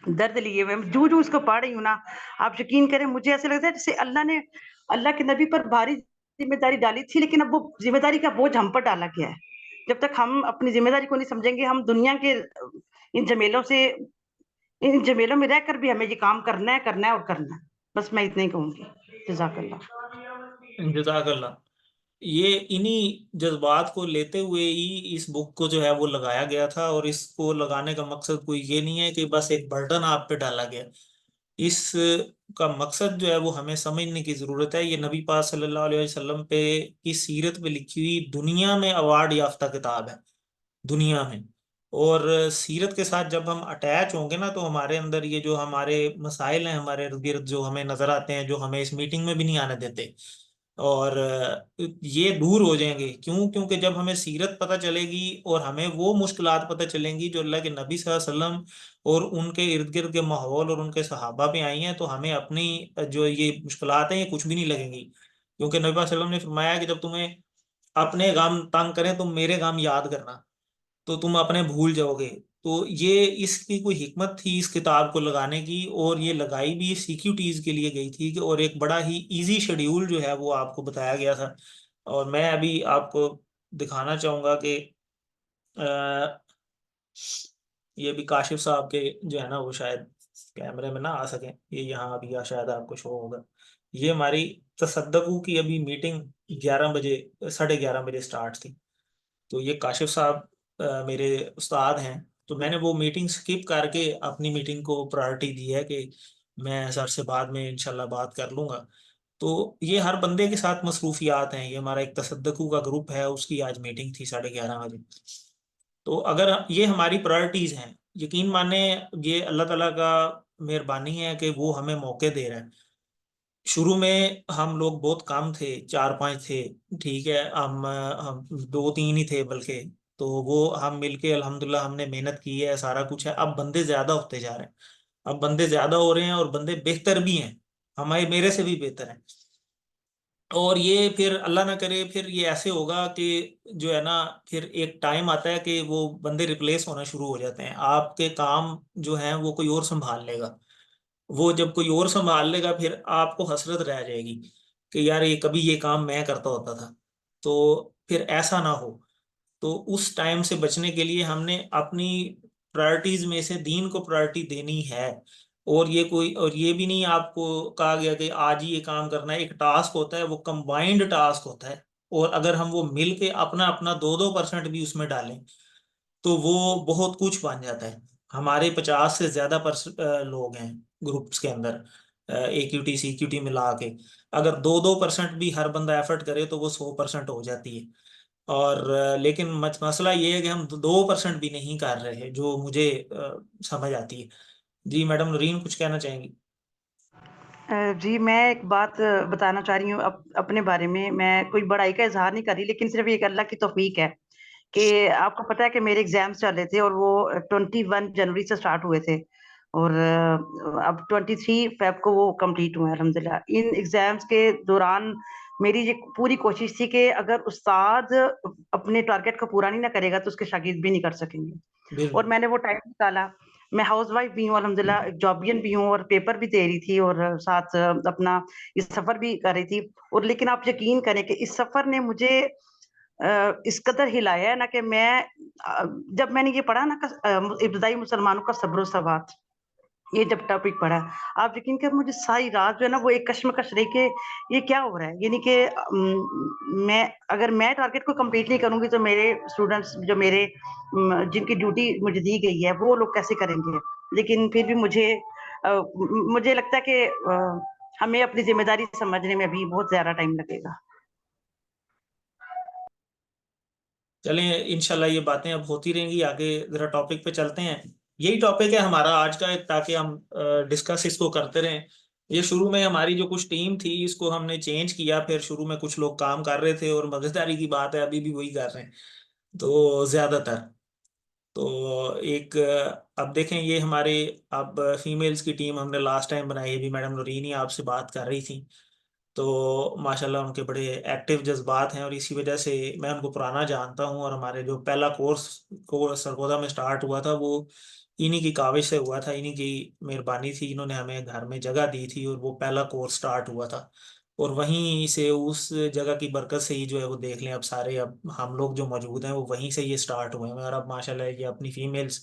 दर्द लिए हुए, जो इसको पढ़ रही हूँ ना, आप यकीन करें मुझे ऐसा लगता है जैसे अल्लाह के नबी पर भारी ज़िम्मेदारी डाली थी, लेकिन अब वो ज़िम्मेदारी का बोझ हम पर डाला गया है। जब तक हम अपनी ज़िम्मेदारी को नहीं समझेंगे, हम दुनिया के इन झमेलों में रहकर भी हमें ये काम करना है और करना है। बस मैं इतना ही कहूँगी। जज़ाकल्लाह। जज़ाकल्लाह। ये इन्हीं जज्बात को लेते हुए ही इस बुक को जो है वो लगाया गया था, और इसको लगाने का मकसद कोई ये नहीं है कि बस एक बर्डन आप पे डाला गया। इस का मकसद जो है वो हमें समझने की जरूरत है। ये नबी पाक सल्लल्लाहु अलैहि वसल्लम पे की सीरत पे लिखी हुई दुनिया में अवार्ड याफ्ता किताब है, दुनिया में। और सीरत के साथ जब हम अटैच होंगे ना, तो हमारे अंदर ये जो हमारे मसाइल हैं हमारे इर्द गिर्द जो हमें नजर आते हैं, जो हमें इस मीटिंग में भी नहीं आने देते, और ये दूर हो जाएंगे। क्यों? क्योंकि जब हमें सीरत पता चलेगी और हमें वो मुश्किलात पता चलेंगी जो अल्लाह के नबी सल्लल्लाहु अलैहि वसल्लम और उनके इर्द गिर्द के माहौल और उनके सहाबा पे आई हैं, तो हमें अपनी जो ये मुश्किलात हैं ये कुछ भी नहीं लगेंगी। क्योंकि नबी पाक सल्लल्लाहु अलैहि वसल्लम ने फरमाया कि जब तुम्हें अपने गम तंग करें, तुम मेरे गम याद करना, तो तुम अपने भूल जाओगे। तो ये इसकी कोई हिकमत थी इस किताब को लगाने की, और ये लगाई भी सीक्यूटीज के लिए गई थी और एक बड़ा ही इजी शेड्यूल जो है वो आपको बताया गया था। और मैं अभी आपको दिखाना चाहूंगा कि ये भी काशिफ साहब के जो है ना, वो शायद कैमरे में ना आ सके, ये यहाँ अभी शायद आपको शो होगा। ये हमारी तसद्दकू की अभी मीटिंग 11 बजे, 11:30 बजे स्टार्ट थी। तो ये काशिफ साहब मेरे उस्ताद हैं, तो मैंने वो मीटिंग स्किप करके अपनी मीटिंग को प्रायोरिटी दी है कि मैं सर से बाद में इंशाल्लाह बात कर लूंगा। तो ये हर बंदे के साथ मसरूफियात हैं। ये हमारा एक तसद्दकू का ग्रुप है, उसकी आज मीटिंग थी 11:30 बजे। तो अगर ये हमारी प्रायोरिटीज हैं, यकीन माने ये अल्लाह ताला का मेहरबानी है कि वो हमें मौके दे रहा है। शुरू में हम लोग बहुत कम थे, 4-5 थे, ठीक है, हम 2-3 ही थे बल्कि। तो वो हम मिलके अल्हम्दुलिल्लाह हमने मेहनत की है, सारा कुछ है। अब बंदे ज्यादा होते जा रहे हैं, अब बंदे ज्यादा हो रहे हैं और बंदे बेहतर भी हैं, हमारे मेरे से भी बेहतर हैं। और ये फिर अल्लाह ना करे फिर ये ऐसे होगा कि जो है ना, फिर एक टाइम आता है कि वो बंदे रिप्लेस होना शुरू हो जाते हैं, आपके काम जो है वो कोई और संभाल लेगा। वो जब कोई और संभाल लेगा फिर आपको हसरत रह जाएगी कि यार ये कभी ये काम मैं करता होता था। तो फिर ऐसा ना हो, तो उस टाइम से बचने के लिए हमने अपनी प्रायोरिटीज में से दीन को प्रायोरिटी देनी है। और ये भी नहीं आपको कहा गया कि आज ही ये काम करना है, एक टास्क होता है, वो कंबाइंड टास्क होता है। और अगर हम वो मिल के अपना अपना 2-2% भी उसमें डालें तो वो बहुत कुछ बन जाता है। हमारे 50 से ज्यादा लोग हैं ग्रुप्स के अंदर, AQT CQT मिला के। अगर 2-2% भी हर बंदा एफर्ट करे तो वो 100% हो जाती है। और लेकिन मसला ये है कि हम 2% भी नहीं कर रहे हैं, जो मुझे समझ आती है। जी मैडम नूरीन कुछ कहना चाहेंगी? जी, मैं एक बात बताना चाह रही हूँ अपने बारे में। मैं कोई बड़ाई का इज़हार नहीं कर रही, लेकिन सिर्फ़ एक अल्लाह की तौफ़ीक है कि आपको पता है कि मेरे एग्ज़ाम्स चल रहे थे और वो 21 जनवरी से स्टार्ट हुए थे और अब 23 फ़ेब को वो कंप्लीट हुए हैं अल्हम्दुलिल्लाह। इन एग्ज़ाम्स के दौरान मेरी ये पूरी कोशिश थी कि अगर उस्ताद अपने टारगेट को पूरा नहीं ना करेगा, तो उसके शागिर्द भी नहीं कर सकेंगे। और बिल्कुल। मैंने वो टाइम निकाला। मैं हाउसवाइफ भी हूँ अल्हम्दुलिल्लाह, एक जॉबियन भी हूँ और पेपर भी दे रही थी और साथ अपना ये सफ़र भी कर रही थी। और लेकिन आप यकीन करें कि इस सफ़र ने मुझे इस कदर हिलाया है ना कि जब मैंने ये पढ़ा ना इब्तिदाई मुसलमानों का सब्र व सवात, ये जब टॉपिक पढ़ा, आप यकीन करें मुझे सारी रात जो है ना वो एक कश्मकश रही कि ये क्या हो रहा है? यानी कि मैं टारगेट को कंप्लीट नहीं करूँगी तो मेरे स्टूडेंट्स जो मेरे जिनकी ड्यूटी मुझे दी गई है वो लोग कैसे करेंगे? लेकिन फिर भी मुझे लगता है कि हमें अपनी ज़िम्मेदारी समझने में अभी बहुत ज़्यादा टाइम लगेगा। चलें इंशाल्लाह ये बातें अब होती रहेंगी आगे। जरा टॉपिक पे चलते हैं। यही टॉपिक है हमारा आज का, ताकि हम डिस्कस इसको करते रहें। ये शुरू में हमारी जो कुछ टीम थी इसको हमने चेंज किया, फिर शुरू में कुछ लोग काम कर रहे थे और मजेदारी की बात है अभी भी वही कर रहे हैं तो ज्यादातर। तो एक अब देखें ये हमारे, अब फीमेल्स की टीम हमने लास्ट टाइम बनाई, अभी मैडम नूरीन ही आपसे बात कर रही थी। तो माशाल्लाह उनके बड़े एक्टिव जज्बात हैं और इसी वजह से मैं उनको पुराना जानता हूँ। और हमारे जो पहला कोर्स सरगोदा में स्टार्ट हुआ था वो इन्हीं की काविश से हुआ था, इन्हीं की मेहरबानी थी, इन्होंने हमें घर में जगह दी थी और वो पहला कोर्स स्टार्ट हुआ था। और वहीं से उस जगह की बरकत से ही जो है वो देख लें, अब सारे अब हम लोग जो मौजूद हैं वो वहीं से ये स्टार्ट हुए हैं। और अब माशाल्लाह ये अपनी फीमेल्स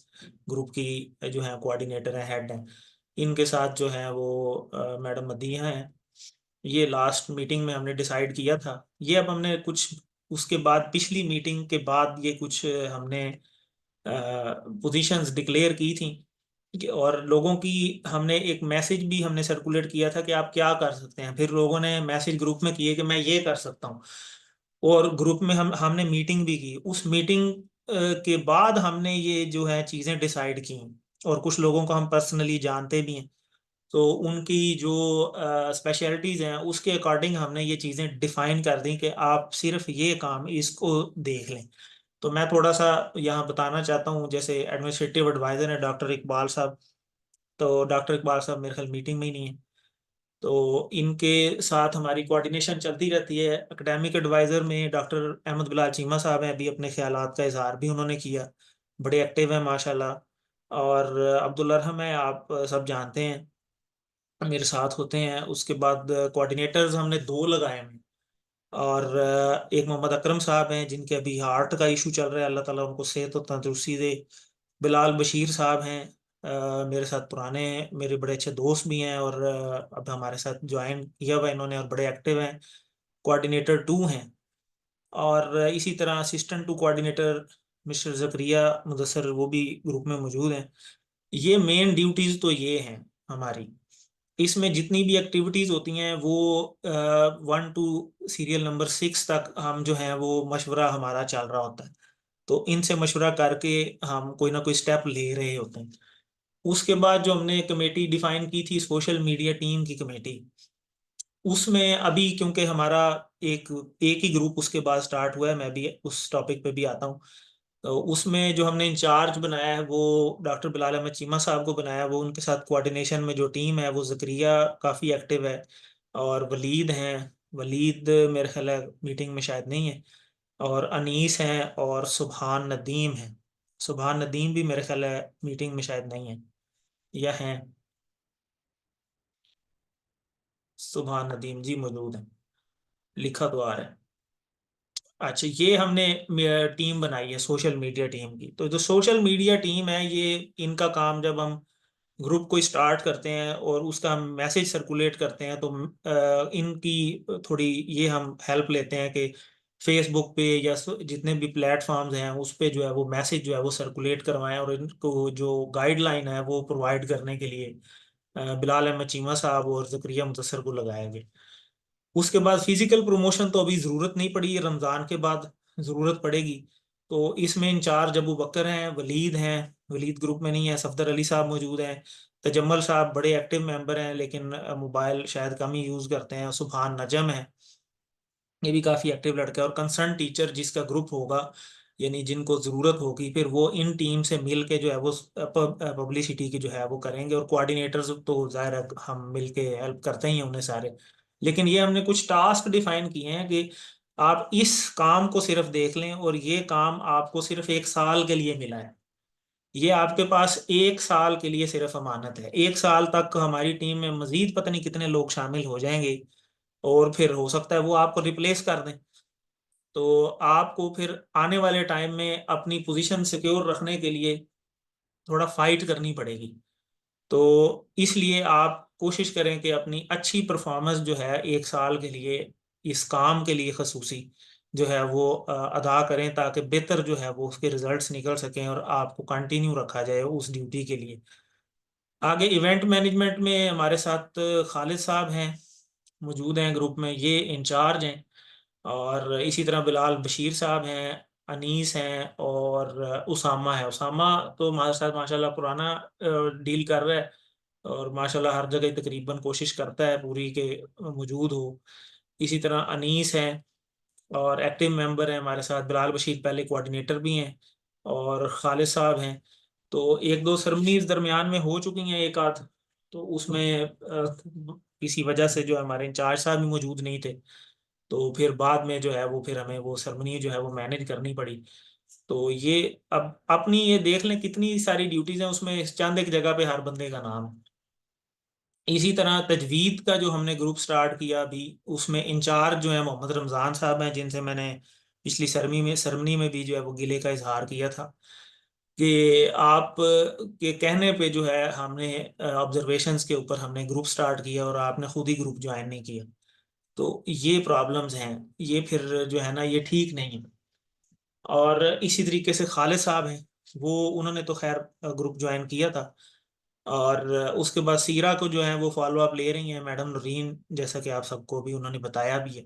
ग्रुप की जो है कोऑर्डिनेटर हैं, हेड हैं। इनके साथ जो है वो मैडम मदीहा हैं। ये लास्ट मीटिंग में हमने डिसाइड किया था। ये अब हमने कुछ उसके बाद पिछली मीटिंग के बाद ये कुछ हमने पोजीशंस डिक्लेयर की थी और लोगों की हमने एक मैसेज भी हमने सर्कुलेट किया था कि आप क्या कर सकते हैं। फिर लोगों ने मैसेज ग्रुप में किए कि मैं ये कर सकता हूँ। और ग्रुप में हमने मीटिंग भी की। उस मीटिंग के बाद हमने ये जो है चीज़ें डिसाइड की। और कुछ लोगों को हम पर्सनली जानते भी हैं, तो उनकी जो स्पेशलिटीज हैं उसके अकॉर्डिंग हमने ये चीज़ें डिफाइन कर दी कि आप सिर्फ ये काम इसको देख लें। तो मैं थोड़ा सा यहाँ बताना चाहता हूँ, जैसे एडमिनिस्ट्रेटिव एडवाइजर है डॉक्टर इकबाल साहब। तो डॉक्टर इकबाल साहब मेरे ख्याल मीटिंग में ही नहीं है, तो इनके साथ हमारी कोऑर्डिनेशन चलती रहती है। एकेडमिक एडवाइजर में डॉक्टर अहमद बिलाल चीमा साहब हैं, अभी अपने ख्यालात का इजहार भी उन्होंने किया, बड़े एक्टिव हैं माशाल्लाह। और अब्दुल अरहम है, आप सब जानते हैं, मेरे साथ होते हैं। उसके बाद कोऑर्डिनेटर्स हमने 2 लगाए हैं। और एक मोहम्मद अकरम साहब हैं जिनके अभी हार्ट का इशू चल रहा है, अल्लाह ताला उनको सेहत और तंदुरुस्ती दे। बिलाल बशीर साहब हैं, मेरे साथ पुराने मेरे बड़े अच्छे दोस्त भी हैं, और अब हमारे साथ ज्वाइन किया हुआ इन्होंने और बड़े एक्टिव हैं। कोऑर्डिनेटर 2 हैं, और इसी तरह असिस्टेंट टू कोऑर्डिनेटर मिस्टर जकरिया मुदस्सर वो भी ग्रुप में मौजूद हैं। ये मेन ड्यूटीज तो ये हैं हमारी। इसमें जितनी भी एक्टिविटीज होती हैं वो 1 टू सीरियल नंबर 6 तक हम जो है वो मशवरा हमारा चल रहा होता है। तो इनसे मशवरा करके हम कोई ना कोई स्टेप ले रहे होते हैं। उसके बाद जो हमने कमेटी डिफाइन की थी, सोशल मीडिया टीम की कमेटी, उसमें अभी क्योंकि हमारा एक एक ही ग्रुप उसके बाद स्टार्ट हुआ है, मैं भी उस टॉपिक पे भी आता हूँ। तो उसमें जो हमने इंचार्ज बनाया है वो डॉक्टर बिलाल अहमद चीमा साहब को बनाया। वो उनके साथ कोऑर्डिनेशन में जो टीम है वो जकरिया काफ़ी एक्टिव है, और वलीद हैं। वलीद मेरे ख्याल है मीटिंग में शायद नहीं है, और अनीस हैं, और सुबहान नदीम है। सुबहान नदीम भी मेरे ख्याल है मीटिंग में शायद नहीं है, या हैं। सुबहान नदीम जी मौजूद हैं, लिखा तो आ रहा है। अच्छा, ये हमने टीम बनाई है सोशल मीडिया टीम की। तो जो सोशल मीडिया टीम है, ये इनका काम, जब हम ग्रुप को स्टार्ट करते हैं और उसका हम मैसेज सर्कुलेट करते हैं, तो इनकी थोड़ी ये हम हेल्प लेते हैं कि फेसबुक पे या जितने भी प्लेटफॉर्म्स हैं उस पे जो है वो मैसेज जो है वो सर्कुलेट करवाएं, और इनको जो गाइडलाइन है वो प्रोवाइड करने के लिए बिलाल अहमद चीमा साहब और जकरिया मुदस्सर को लगाया गया। उसके बाद फिजिकल प्रमोशन तो अभी ज़रूरत नहीं पड़ी, रमज़ान के बाद ज़रूरत पड़ेगी। तो इसमें इंचार्ज अबू बकर हैं, वलीद हैं, वलीद ग्रुप में नहीं है, सफदर अली साहब मौजूद हैं, तजम्मल साहब बड़े एक्टिव मेंबर हैं लेकिन मोबाइल शायद कम ही यूज़ करते हैं, सुबहान नजम है, ये भी काफ़ी एक्टिव लड़का है। और कंसर्न टीचर जिसका ग्रुप होगा, यानी जिनको ज़रूरत होगी, फिर वो इन टीम से मिल के जो है वो पब्लिसिटी की जो है वो करेंगे। और कोऑर्डिनेटर्स तो ज़ाहिर है हम मिल के हेल्प करते ही हैं उन्हें सारे। लेकिन ये हमने कुछ टास्क डिफाइन किए हैं कि आप इस काम को सिर्फ देख लें, और ये काम आपको सिर्फ 1 साल के लिए मिला है। ये आपके पास 1 साल के लिए सिर्फ अमानत है। 1 साल तक हमारी टीम में मजीद पता नहीं कितने लोग शामिल हो जाएंगे, और फिर हो सकता है वो आपको रिप्लेस कर दें। तो आपको फिर आने वाले टाइम में अपनी पोजीशन सिक्योर रखने के लिए थोड़ा फाइट करनी पड़ेगी। तो इसलिए आप कोशिश करें कि अपनी अच्छी परफॉर्मेंस जो है 1 साल के लिए, इस काम के लिए खसूसी जो है वो अदा करें, ताकि बेहतर जो है वो उसके रिजल्ट्स निकल सकें और आपको कंटिन्यू रखा जाए उस ड्यूटी के लिए। आगे इवेंट मैनेजमेंट में हमारे साथ खालिद साहब हैं, मौजूद हैं ग्रुप में, ये इंचार्ज हैं। और इसी तरह बिलाल बशीर साहब हैं, अनीस हैं, और उसामा है। उसामा तो हमारे साथ माशाल्लाह पुराना डील कर रहा है, और माशाल्लाह हर जगह तकरीबन कोशिश करता है पूरी के मौजूद हो। इसी तरह अनीस हैं, और एक्टिव मेंबर हैं हमारे साथ। बिलाल बशीर पहले कोऑर्डिनेटर भी हैं, और खालिद साहब हैं। तो एक दो सेरेमनीज दरमियान में हो चुकी हैं एक आध, तो उसमें किसी वजह से जो हमारे इंचार्ज साहब भी मौजूद नहीं थे, तो फिर बाद में जो है वो फिर हमें वो सेरेमनी जो है वो मैनेज करनी पड़ी। तो ये अब अपनी ये देख लें कितनी सारी ड्यूटीज हैं, उसमें चंद एक जगह पे हर बंदे का नाम है। इसी तरह तजवीद का जो हमने ग्रुप स्टार्ट किया अभी, उसमें इंचार्ज जो है मोहम्मद रमज़ान साहब हैं, जिनसे मैंने पिछली सरमनी में भी जो है वो गिले का इजहार किया था कि आप के कहने पे जो है हमने ऑब्जर्वेशंस के ऊपर हमने ग्रुप स्टार्ट किया और आपने खुद ही ग्रुप ज्वाइन नहीं किया। तो ये प्रॉब्लम्स हैं, ये फिर जो है ना ये ठीक नहीं है। और इसी तरीके से खालिद साहब हैं, वो उन्होंने तो खैर ग्रुप ज्वाइन किया था। और उसके बाद सीरा को जो है वो फॉलो अप ले रही हैं मैडम नूरीन, जैसा कि आप सबको भी उन्होंने बताया भी है।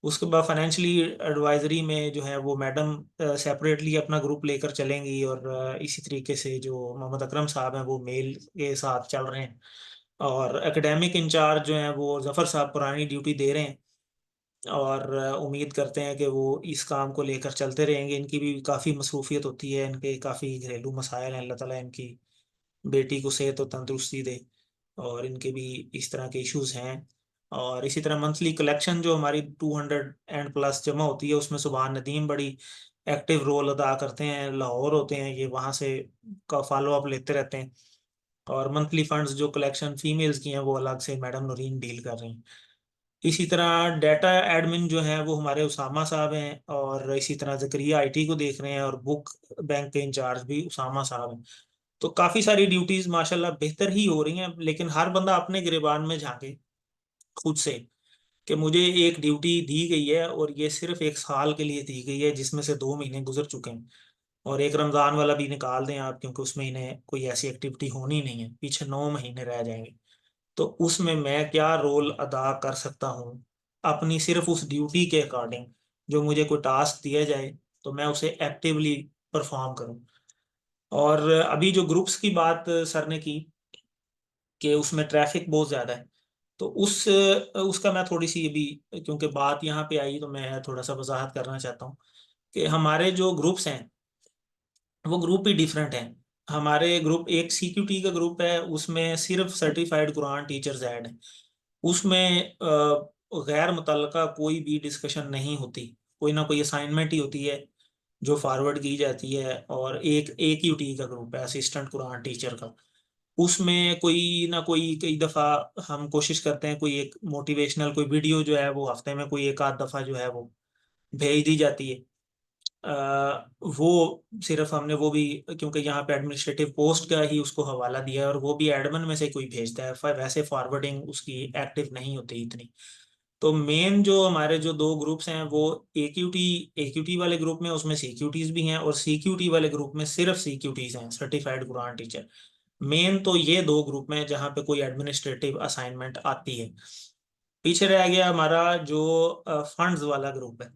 उसके बाद फाइनेंशियली एडवाइजरी में जो है वो मैडम सेपरेटली अपना ग्रुप लेकर चलेंगी, और इसी तरीके से जो मोहम्मद अकरम साहब हैं वो मेल के साथ चल रहे हैं। और एकेडमिक इंचार्ज जो हैं वो जफ़र साहब पुरानी ड्यूटी दे रहे हैं, और उम्मीद करते हैं कि वो इस काम को लेकर चलते रहेंगे। इनकी भी काफ़ी मसरूफियत होती है, इनके काफ़ी घरेलू मसाइल हैं, अल्लाह ताला इनकी बेटी को सेहत और तंदुरुस्ती दे, और इनके भी इस तरह के इश्यूज हैं। और इसी तरह मंथली कलेक्शन जो हमारी 200 एंड प्लस जमा होती है, उसमें सुबहान नदीम बड़ी एक्टिव रोल अदा करते हैं, लाहौर होते हैं ये, वहाँ से का फॉलो अप लेते रहते हैं। और मंथली फंड्स जो कलेक्शन फीमेल्स की हैं वो अलग से मैडम नूरीन डील कर रही हैं। इसी तरह डाटा एडमिन जो है वो हमारे उसामा साहब हैं, और इसी तरह ज़करिया आईटी को देख रहे हैं, और बुक बैंक के इंचार्ज भी उसामा साहब हैं। तो काफ़ी सारी ड्यूटीज़ माशाल्लाह बेहतर ही हो रही हैं, लेकिन हर बंदा अपने गिरेबान में झांके खुद से कि मुझे एक ड्यूटी दी गई है और ये सिर्फ 1 साल के लिए दी गई है, जिसमें से 2 महीने गुजर चुके हैं, और एक रमज़ान वाला भी निकाल दें आप, क्योंकि उसमें इन्हें कोई ऐसी एक्टिविटी होनी नहीं है, पीछे 9 महीने रह जाएंगे। तो उसमें मैं क्या रोल अदा कर सकता हूँ अपनी सिर्फ उस ड्यूटी के अकॉर्डिंग, जो मुझे कोई टास्क दिया जाए तो मैं उसे एक्टिवली परफॉर्म करूँ। और अभी जो ग्रुप्स की बात सर ने की कि उसमें ट्रैफिक बहुत ज़्यादा है, तो उसका मैं थोड़ी सी अभी, क्योंकि बात यहाँ पे आई, तो मैं थोड़ा सा वजाहत करना चाहता हूँ कि हमारे जो ग्रुप्स हैं वो ग्रुप ही डिफरेंट हैं। हमारे ग्रुप, एक सीक्यूटी का ग्रुप है, उसमें सिर्फ सर्टिफाइड कुरान टीचर्स ऐड हैं। उसमें गैर मुतल्लका कोई भी डिस्कशन नहीं होती, कोई ना कोई असाइनमेंट ही होती है जो फॉरवर्ड की जाती है। और एक एक यूटी का ग्रुप है असिस्टेंट कुरान टीचर का, उसमें कोई ना कोई, कई दफ़ा हम कोशिश करते हैं कोई एक मोटिवेशनल कोई वीडियो जो है वो हफ्ते में कोई एक आध दफ़ा जो है वो भेज दी जाती है। वो सिर्फ हमने वो भी, क्योंकि यहाँ पे एडमिनिस्ट्रेटिव पोस्ट का ही उसको हवाला दिया है, और वो भी एडमिन में से कोई भेजता है, वैसे फॉरवर्डिंग उसकी एक्टिव नहीं होती इतनी। तो मेन जो हमारे जो 2 ग्रुप्स हैं वो AQT वाले ग्रुप में उसमें CQTs भी हैं, और CQT वाले ग्रुप में सिर्फ CQTs हैं, सर्टिफाइड कुरान टीचर। मेन तो ये 2 ग्रुप में जहाँ पे कोई एडमिनिस्ट्रेटिव असाइनमेंट आती है। पीछे रह गया हमारा जो फंड्स वाला ग्रुप है।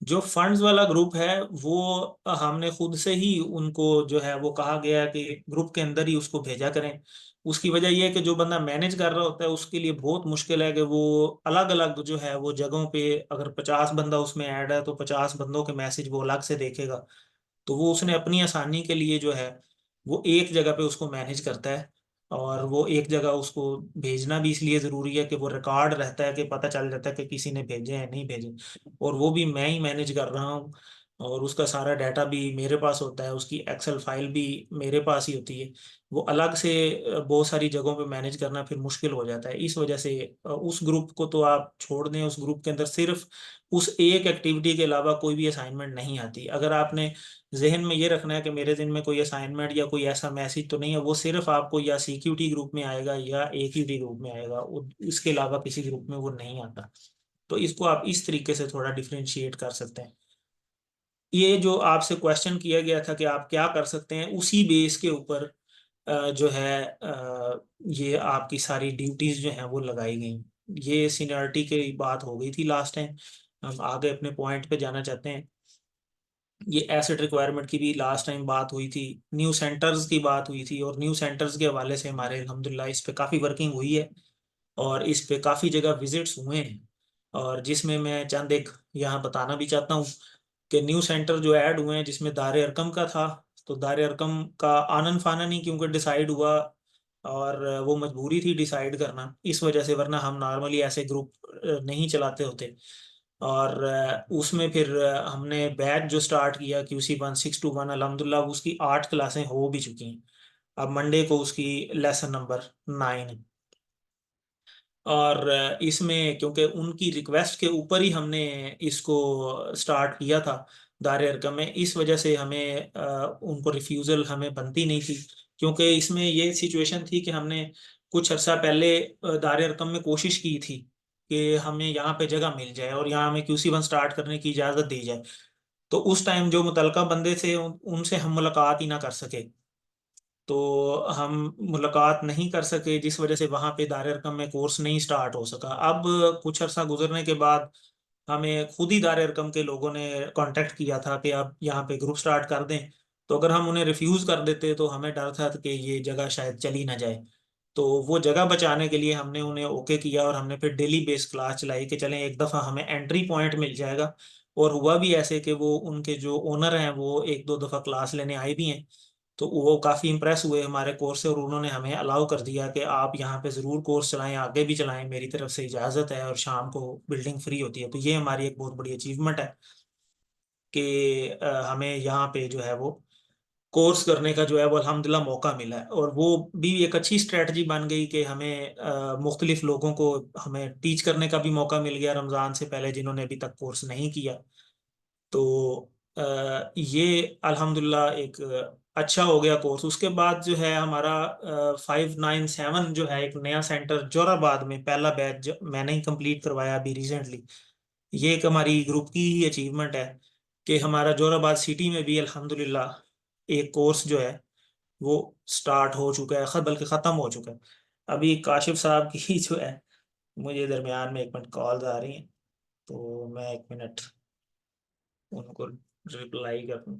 जो फंड्स वाला ग्रुप है वो हमने खुद से ही उनको जो है वो कहा गया है कि ग्रुप के अंदर ही उसको भेजा करें। उसकी वजह यह है कि जो बंदा मैनेज कर रहा होता है उसके लिए बहुत मुश्किल है कि वो अलग अलग जो है वो जगहों पे, अगर 50 बंदा उसमें ऐड है तो 50 बंदों के मैसेज वो अलग से देखेगा। तो वो उसने अपनी आसानी के लिए जो है वो एक जगह पे उसको मैनेज करता है, और वो एक जगह उसको भेजना भी इसलिए ज़रूरी है कि वो रिकॉर्ड रहता है, कि पता चल जाता है कि किसी ने भेजे हैं नहीं भेजे। और वो भी मैं ही मैनेज कर रहा हूँ, और उसका सारा डाटा भी मेरे पास होता है, उसकी एक्सेल फाइल भी मेरे पास ही होती है। वो अलग से बहुत सारी जगहों पे मैनेज करना फिर मुश्किल हो जाता है। इस वजह से उस ग्रुप को तो आप छोड़ दें, उस ग्रुप के अंदर सिर्फ उस एक एक्टिविटी के अलावा कोई भी असाइनमेंट नहीं आती। अगर आपने जहन में ये रखना है कि मेरे दिन में कोई असाइनमेंट या कोई ऐसा मैसेज तो नहीं है, वो सिर्फ आपको या CQT ग्रुप में आएगा या AQT ग्रुप में आएगा, इसके अलावा किसी ग्रुप में वो नहीं आता। तो इसको आप इस तरीके से थोड़ा डिफ्रेंशिएट कर सकते हैं। ये जो आपसे क्वेश्चन किया गया था कि आप क्या कर सकते हैं, उसी बेस के ऊपर जो है ये आपकी सारी ड्यूटीज जो हैं वो लगाई गई। ये सीनियरिटी की बात हो गई थी लास्ट टाइम। हम आगे अपने पॉइंट पे जाना चाहते हैं। ये एसेट रिक्वायरमेंट की भी लास्ट टाइम बात हुई थी, न्यू सेंटर्स की बात हुई थी, और न्यू सेंटर्स के हवाले से हमारे अल्हम्दुलिल्लाह इस पे काफ़ी वर्किंग हुई है, और इस पे काफ़ी जगह विजिट्स हुए हैं। और जिसमें मैं चंद एक यहाँ बताना भी चाहता हूँ कि न्यू सेंटर जो ऐड हुए हैं, जिसमें दार अरकम का था, तो दार अरकम का आनन फानन ही क्योंकि डिसाइड हुआ, और वो मजबूरी थी डिसाइड करना इस वजह से, वरना हम नॉर्मली ऐसे ग्रुप नहीं चलाते होते। और उसमें फिर हमने बैच जो स्टार्ट किया QC 1621, अल्हम्दुलिल्लाह उसकी 8 क्लासें हो भी चुकी हैं। अब मंडे को उसकी लेसन नंबर 9 है। और इसमें क्योंकि उनकी रिक्वेस्ट के ऊपर ही हमने इसको स्टार्ट किया था दार अरकम में, इस वजह से हमें उनको रिफ्यूज़ल हमें बनती नहीं थी। क्योंकि इसमें ये सिचुएशन थी कि हमने कुछ अर्सा पहले दार अरकम में कोशिश की थी कि हमें यहाँ पे जगह मिल जाए और यहाँ हमें QC 1 स्टार्ट करने की इजाज़त दी जाए। तो उस टाइम जो मुतलका बंदे थे उनसे हम मुलाकात ही ना कर सके, तो हम मुलाकात नहीं कर सके, जिस वजह से वहाँ पे दार अरकम में कोर्स नहीं स्टार्ट हो सका। अब कुछ अर्सा गुजरने के बाद हमें खुद ही दार अरकम के लोगों ने कांटेक्ट किया था कि आप यहाँ पे ग्रुप स्टार्ट कर दें। तो अगर हम उन्हें रिफ्यूज़ कर देते तो हमें डर था कि ये जगह शायद चली ना जाए। तो वो जगह बचाने के लिए हमने उन्हें ओके किया, और हमने फिर डेली बेस क्लास चलाई कि चलें एक दफ़ा हमें एंट्री पॉइंट मिल जाएगा। और हुआ भी ऐसे कि वो उनके जो ओनर हैं वो एक दो दफ़ा क्लास लेने आए भी हैं, तो वो काफ़ी इम्प्रेस हुए हमारे कोर्स से, और उन्होंने हमें अलाउ कर दिया कि आप यहाँ पे ज़रूर कोर्स चलाएं, आगे भी चलाएं, मेरी तरफ से इजाज़त है, और शाम को बिल्डिंग फ्री होती है। तो ये हमारी एक बहुत बड़ी अचीवमेंट है कि हमें यहाँ पे जो है वो कोर्स करने का जो है वो अल्हम्दुलिल्लाह मौका मिला है, और वो भी एक अच्छी स्ट्रेटजी बन गई कि हमें मुख्तलिफ लोगों को हमें टीच करने का भी मौका मिल गया रमज़ान से पहले, जिन्होंने अभी तक कोर्स नहीं किया। तो ये अल्हम्दुलिल्लाह एक अच्छा हो गया कोर्स। उसके बाद जो है हमारा 597 जो है एक नया सेंटर जोराबाद में, पहला बैच मैंने ही कंप्लीट करवाया अभी रिसेंटली। ये एक हमारी ग्रुप की ही अचीवमेंट है कि हमारा जोराबाद सिटी में भी अल्हम्दुलिल्लाह एक कोर्स जो है वो स्टार्ट हो चुका है, बल्कि ख़त्म हो चुका है। अभी काशिफ साहब की जो है, मुझे दरमियान में 1 मिनट कॉल्स आ रही हैं, तो मैं 1 मिनट उनको रिप्लाई कर दूं।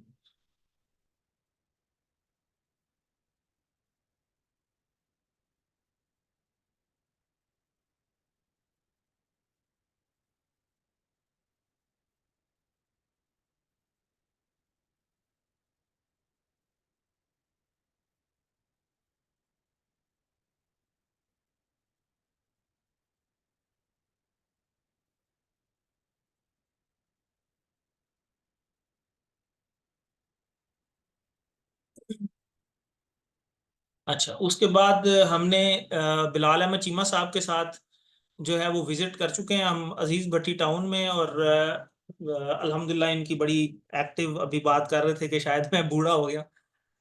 अच्छा, उसके बाद हमने बिलाल अहमद चीमा साहब के साथ जो है वो विजिट कर चुके हैं हम अजीज भट्टी टाउन में, और अल्हम्दुलिल्लाह इनकी बड़ी एक्टिव, अभी बात कर रहे थे कि शायद मैं बूढ़ा हो गया,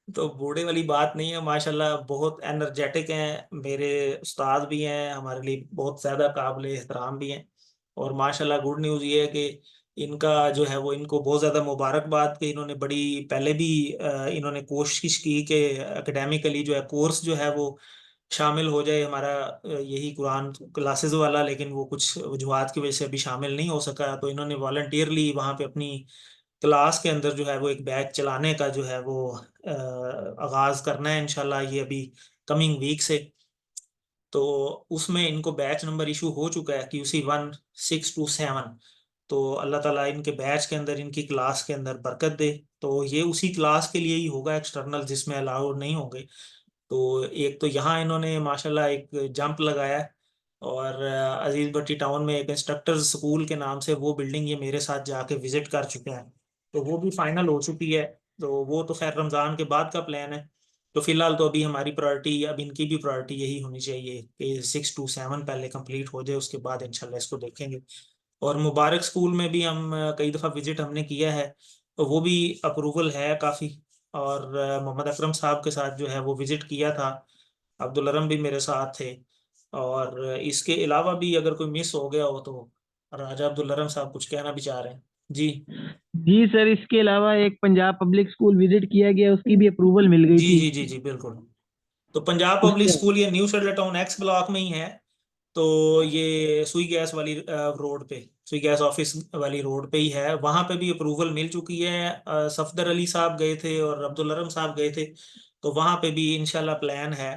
तो बूढ़े वाली बात नहीं है, माशाल्लाह बहुत एनर्जेटिक हैं, मेरे उस्ताद भी हैं, हमारे लिए बहुत ज़्यादा काबिल एहतराम भी हैं। और माशाल्लाह गुड न्यूज़ ये है कि इनका जो है वो, इनको बहुत ज़्यादा मुबारकबाद कि इन्होंने बड़ी पहले भी इन्होंने कोशिश की कि एकेडमिकली जो है कोर्स जो है वो शामिल हो जाए हमारा, यही कुरान क्लासेस वाला, लेकिन वो कुछ वजूहात की वजह से अभी शामिल नहीं हो सका। तो इन्होंने वॉलंटियरली वहाँ पे अपनी क्लास के अंदर जो है वो एक बैच चलाने का जो है वो आगाज करना है इंशाल्लाह, ये अभी कमिंग वीक से। तो उसमें इनको बैच नंबर इशू हो चुका है QC1627। तो अल्लाह ताला इनके बैच के अंदर, इनकी क्लास के अंदर बरकत दे। तो ये उसी क्लास के लिए ही होगा एक्सटर्नल, जिसमें अलाउड नहीं होंगे। तो एक तो यहाँ इन्होंने माशाल्लाह एक जंप लगाया है, और अजीज भट्टी टाउन में एक इंस्ट्रक्टर्स स्कूल के नाम से वो बिल्डिंग ये मेरे साथ जाके विजिट कर चुके हैं, तो वो भी फाइनल हो चुकी है। तो वो तो खैर रमज़ान के बाद का प्लान है। तो फिलहाल तो अभी हमारी प्रायोरिटी, अब इनकी भी प्रायोरिटी यही होनी चाहिए कि 6 to 7 पहले कंप्लीट हो जाए, उसके बाद इंशाल्लाह इसको देखेंगे। और मुबारक स्कूल में भी हम कई दफ़ा विजिट हमने किया है, तो वो भी अप्रूवल है काफ़ी। और मोहम्मद अकरम साहब के साथ जो है वो विजिट किया था, अब्दुल अरम भी मेरे साथ थे। और इसके अलावा भी अगर कोई मिस हो गया हो तो राजा अब्दुल अरम साहब कुछ कहना भी चाह रहे हैं। जी जी सर, इसके अलावा एक पंजाब पब्लिक स्कूल विजिट किया गया, उसकी भी अप्रूवल मिल गई जी थी। जी जी जी बिल्कुल। तो पंजाब पब्लिक उसके स्कूल ये new shuttle town x block में ही है। तो ये सुई गैस वाली रोड पे, सुई गैस ऑफिस वाली रोड पे ही है, वहां पे भी अप्रूवल मिल चुकी है। सफदर अली साहब गए थे और अब्दुल अरम साहब गए थे, तो वहां पे भी इंशाल्लाह प्लान है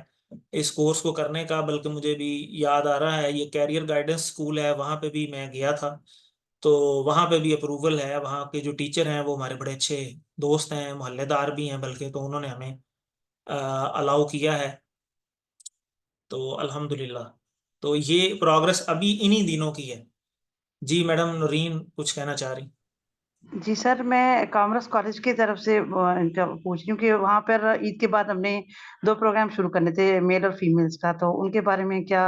इस कोर्स को करने का। बल्कि मुझे भी याद आ रहा है, ये कैरियर गाइडेंस स्कूल है, वहां पे भी मैं गया था, तो वहां पे भी अप्रूवल है। वहां के जो टीचर हैं वो हमारे बड़े अच्छे दोस्त हैं, मोहल्लेदार भी हैं बल्कि, तो उन्होंने हमें अलाउ किया है। तो अल्हम्दुलिल्लाह, तो ये प्रोग्रेस अभी इन्हीं दिनों की है। जी मैडम नूरीन कुछ कहना चाह रही। जी सर, मैं कॉमर्स कॉलेज की तरफ से इनका पूछ रही हूँ कि वहाँ पर ईद के बाद हमने 2 प्रोग्राम शुरू करने थे, मेल और फीमेल्स का, तो उनके बारे में क्या?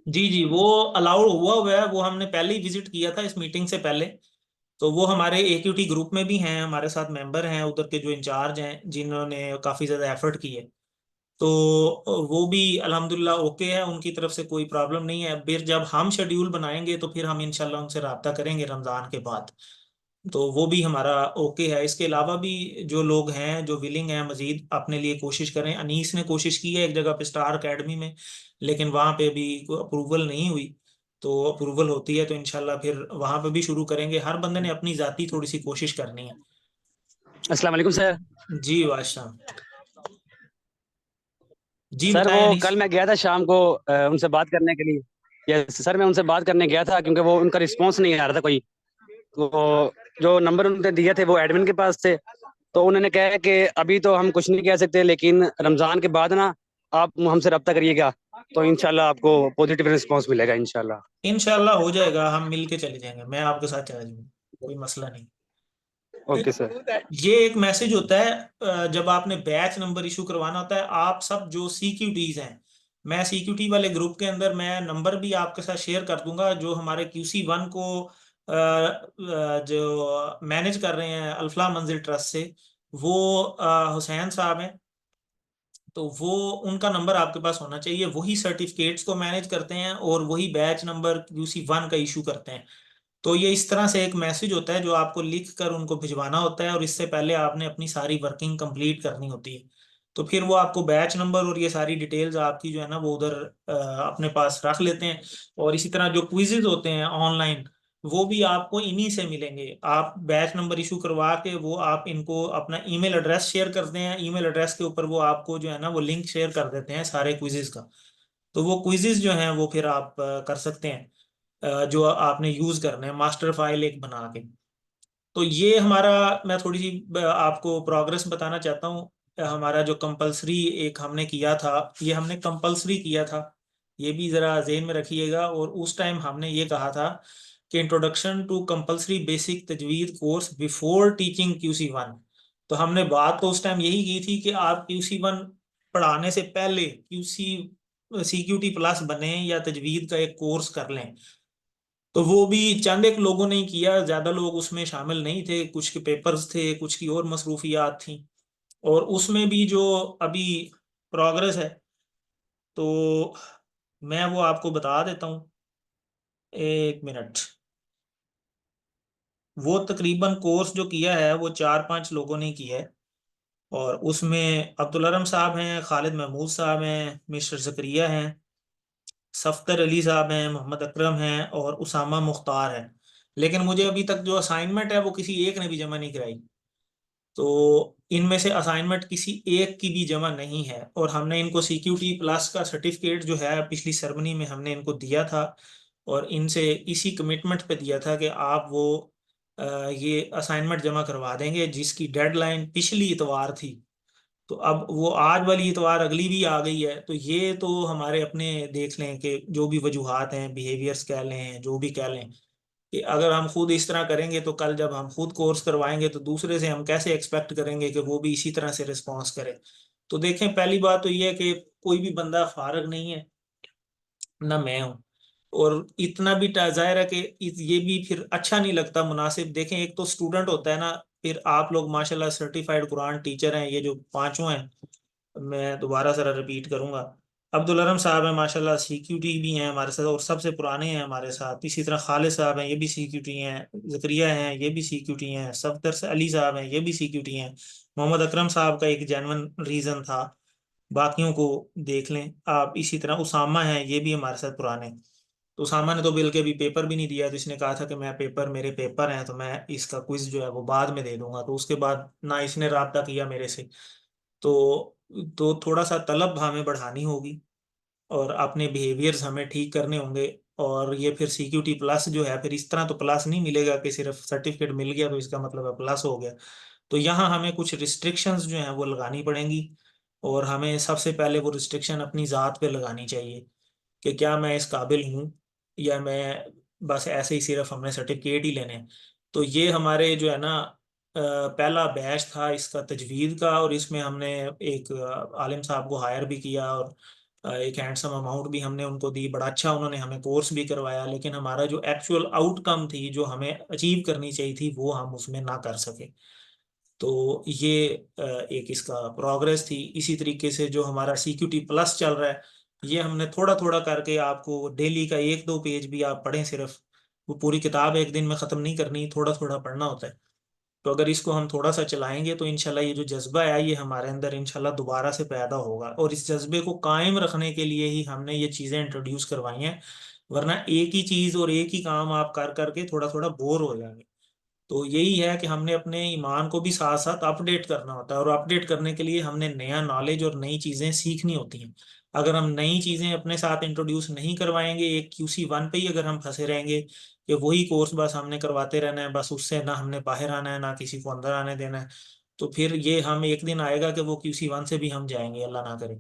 जी जी, वो अलाउड हुआ है, वो हमने पहले ही विजिट किया था इस मीटिंग से पहले। तो वो हमारे AQT ग्रुप में भी हैं, हमारे साथ मेंबर हैं उधर के जो इंचार्ज हैं, जिन्होंने काफ़ी ज़्यादा एफर्ट किए। तो वो भी अल्हम्दुलिल्लाह ओके है, उनकी तरफ से कोई प्रॉब्लम नहीं है। फिर जब हम शेड्यूल बनाएंगे तो फिर हम इंशाल्लाह उनसे रब्ता करेंगे रमज़ान के बाद, तो वो भी हमारा ओके है। इसके अलावा भी जो लोग हैं जो विलिंग हैं मजीद अपने लिए कोशिश करें। अनीस ने कोशिश की है एक जगह पे स्टार अकेडमी में, लेकिन वहाँ पे भी अप्रूवल नहीं हुई। तो अप्रूवल होती है तो इंशाल्लाह फिर वहाँ पे भी शुरू करेंगे। हर बंदे ने अपनी ज़ाती थोड़ी सी कोशिश करनी है। अस्सलाम वालेकुम सर। जी बादशाह, जी सर बताएं वो अनीस। कल मैं गया था शाम को उनसे बात करने के लिए। यस सर, मैं उनसे बात करने गया था क्योंकि वो उनका रिस्पांस नहीं आ रहा था कोई। तो जो नंबर उन्होंने दिए थे वो एडमिन के पास थे। तो उन्होंने कहा कि अभी तो हम कुछ नहीं कह सकते, लेकिन रमज़ान के बाद ना आप हमसे रब्ता करिएगा, तो इंशाल्लाह आपको पॉजिटिव रिस्पांस मिलेगा इंशाल्लाह। इंशाल्लाह हो जाएगा, हम मिल के चले जाएंगे, मैं आपके साथ चला जाऊंगा, कोई मसला नहीं। Okay sir. ये एक मैसेज होता है जब आपने बैच नंबर इशू करवाना होता है। आप सब जो सीक्यूटीज हैं, मैं सीक्यूटी वाले ग्रुप के अंदर मैं नंबर भी आपके साथ शेयर कर दूंगा। जो हमारे QC1 को जो मैनेज कर रहे हैं अल्फला मंजिल ट्रस्ट से, वो हुसैन साहब हैं। तो वो उनका नंबर आपके पास होना चाहिए। वही सर्टिफिकेट्स को मैनेज करते हैं और वही बैच नंबर QC1 का इशू करते हैं। तो ये इस तरह से एक मैसेज होता है जो आपको लिख कर उनको भिजवाना होता है, और इससे पहले आपने अपनी सारी वर्किंग कंप्लीट करनी होती है। तो फिर वो आपको बैच नंबर और ये सारी डिटेल्स आपकी जो है ना वो उधर अपने पास रख लेते हैं। और इसी तरह जो क्विजेज होते हैं ऑनलाइन, वो भी आपको इन्हीं से मिलेंगे। आप बैच नंबर इशू करवा के वो आप इनको अपना ईमेल एड्रेस शेयर करते हैं। ईमेल एड्रेस के ऊपर वो आपको जो है ना वो लिंक शेयर कर देते हैं सारे क्विजेज का। तो वो क्विजेज जो हैं वो फिर आप कर सकते हैं, जो आपने यूज करना है मास्टर फाइल एक बना के। तो ये हमारा, मैं थोड़ी सी आपको प्रोग्रेस बताना चाहता हूँ। हमारा जो कंपलसरी एक हमने किया था, ये हमने कंपलसरी किया था, ये भी जरा जेहन में रखिएगा। और उस टाइम हमने ये कहा था कि इंट्रोडक्शन टू कंपलसरी बेसिक तजवीद कोर्स बिफोर टीचिंग QC1। तो हमने बात तो उस टाइम यही की थी कि आप QC1 पढ़ाने से पहले CQT+ बने या तजवीद का एक कोर्स कर लें। तो वो भी चंद एक लोगों ने ही किया, ज्यादा लोग उसमें शामिल नहीं थे। कुछ के पेपर्स थे, कुछ की और मसरूफियात थी। और उसमें भी जो अभी प्रोग्रेस है, तो मैं वो आपको बता देता हूँ, एक मिनट। वो तकरीबन कोर्स जो किया है वो 4-5 लोगों ने किया है। और उसमें अब्दुल अरम साहब हैं, खालिद महमूद साहब हैं, मिस्टर जकरिया हैं, सफ्तर अली साहब हैं, मोहम्मद अकरम हैं और उसामा मुख्तार हैं। लेकिन मुझे अभी तक जो असाइनमेंट है वो किसी एक ने भी जमा नहीं कराई। तो इनमें से असाइनमेंट किसी एक की भी जमा नहीं है। और हमने इनको CQT+ का सर्टिफिकेट जो है पिछली सरमनी में हमने इनको दिया था, और इनसे इसी कमिटमेंट पे दिया था कि आप वो ये असाइनमेंट जमा करवा देंगे, जिसकी डेडलाइन पिछली इतवार थी। तो अब वो आज वाली इतवार अगली भी आ गई है। तो ये तो हमारे अपने देख लें कि जो भी वजूहात हैं, बिहेवियर्स कह लें, जो भी कह लें, कि अगर हम खुद इस तरह करेंगे तो कल जब हम खुद कोर्स करवाएंगे तो दूसरे से हम कैसे एक्सपेक्ट करेंगे कि वो भी इसी तरह से रिस्पॉन्स करे। तो देखें, पहली बात तो ये है कि कोई भी बंदा फारग नहीं है, ना मैं हूँ। और इतना भी जाहिर है कि ये भी फिर अच्छा नहीं लगता, मुनासिब। देखें, एक तो स्टूडेंट होता है ना, फिर आप लोग माशाल्लाह सर्टिफाइड कुरान टीचर हैं, ये जो पांचों हैं। मैं दोबारा जरा रिपीट करूंगा। अब्दुल अरम साहब हैं माशाल्लाह, CQT भी हैं हमारे साथ और सबसे पुराने हैं हमारे साथ। इसी तरह खालिद साहब हैं, ये भी CQT हैं। जकरिया हैं, ये भी CQT हैं। सफदर से अली साहब हैं, ये भी CQT हैं। मोहम्मद अकरम साहब का एक जेन्युइन रीजन था, बाकियों को देख लें आप। इसी तरह उसामा है, ये भी हमारे साथ पुराने। तो उसामा ने तो बिल के भी पेपर भी नहीं दिया। तो इसने कहा था कि मेरे पेपर हैं तो मैं इसका क्विज जो है वो बाद में दे दूंगा। तो उसके बाद ना इसने राब्ता किया मेरे से। तो थोड़ा सा तलब हमें बढ़ानी होगी और अपने बिहेवियर्स हमें ठीक करने होंगे। और ये फिर CQT+ जो है, फिर इस तरह तो प्लस नहीं मिलेगा कि सिर्फ सर्टिफिकेट मिल गया तो इसका मतलब है प्लस हो गया। तो यहाँ हमें कुछ रिस्ट्रिक्शंस जो हैं वो लगानी पड़ेंगी। और हमें सबसे पहले वो रिस्ट्रिक्शन अपनी ज़ात पे लगानी चाहिए कि क्या मैं इस काबिल हूँ, या मैं बस ऐसे ही सिर्फ हमने सर्टिफिकेट ही लेने हैं। तो ये हमारे जो है ना पहला बैच था इसका तजवीज़ का। और इसमें हमने एक आलिम साहब को हायर भी किया, और एक हैंडसम अमाउंट भी हमने उनको दी। बड़ा अच्छा उन्होंने हमें कोर्स भी करवाया। लेकिन हमारा जो एक्चुअल आउटकम थी, जो हमें अचीव करनी चाहिए थी, वो हम उसमें ना कर सके। तो ये एक इसका प्रोग्रेस थी। इसी तरीके से जो हमारा CQT+ चल रहा है, ये हमने थोड़ा थोड़ा करके आपको डेली का 1-2 पेज भी आप पढ़ें सिर्फ। वो पूरी किताब एक दिन में ख़त्म नहीं करनी, थोड़ा थोड़ा पढ़ना होता है। तो अगर इसको हम थोड़ा सा चलाएंगे तो इंशाल्लाह ये जो जज्बा है ये हमारे अंदर इंशाल्लाह दोबारा से पैदा होगा। और इस जज्बे को कायम रखने के लिए ही हमने ये चीज़ें इंट्रोड्यूस करवाई हैं। वरना एक ही चीज़ और एक ही काम आप कर करके थोड़ा थोड़ा बोर हो जाएंगे। तो यही है कि हमने अपने ईमान को भी साथ साथ अपडेट करना होता है। और अपडेट करने के लिए हमने नया नॉलेज और नई चीज़ें सीखनी होती हैं। अगर हम नई चीज़ें अपने साथ इंट्रोड्यूस नहीं करवाएंगे, एक QC1 पे ही अगर हम फंसे रहेंगे कि वही कोर्स बस हमने करवाते रहना है, बस उससे ना हमने बाहर आना है ना किसी को अंदर आने देना है, तो फिर ये हम एक दिन आएगा कि वो QC1 से भी हम जाएंगे, अल्लाह ना करे।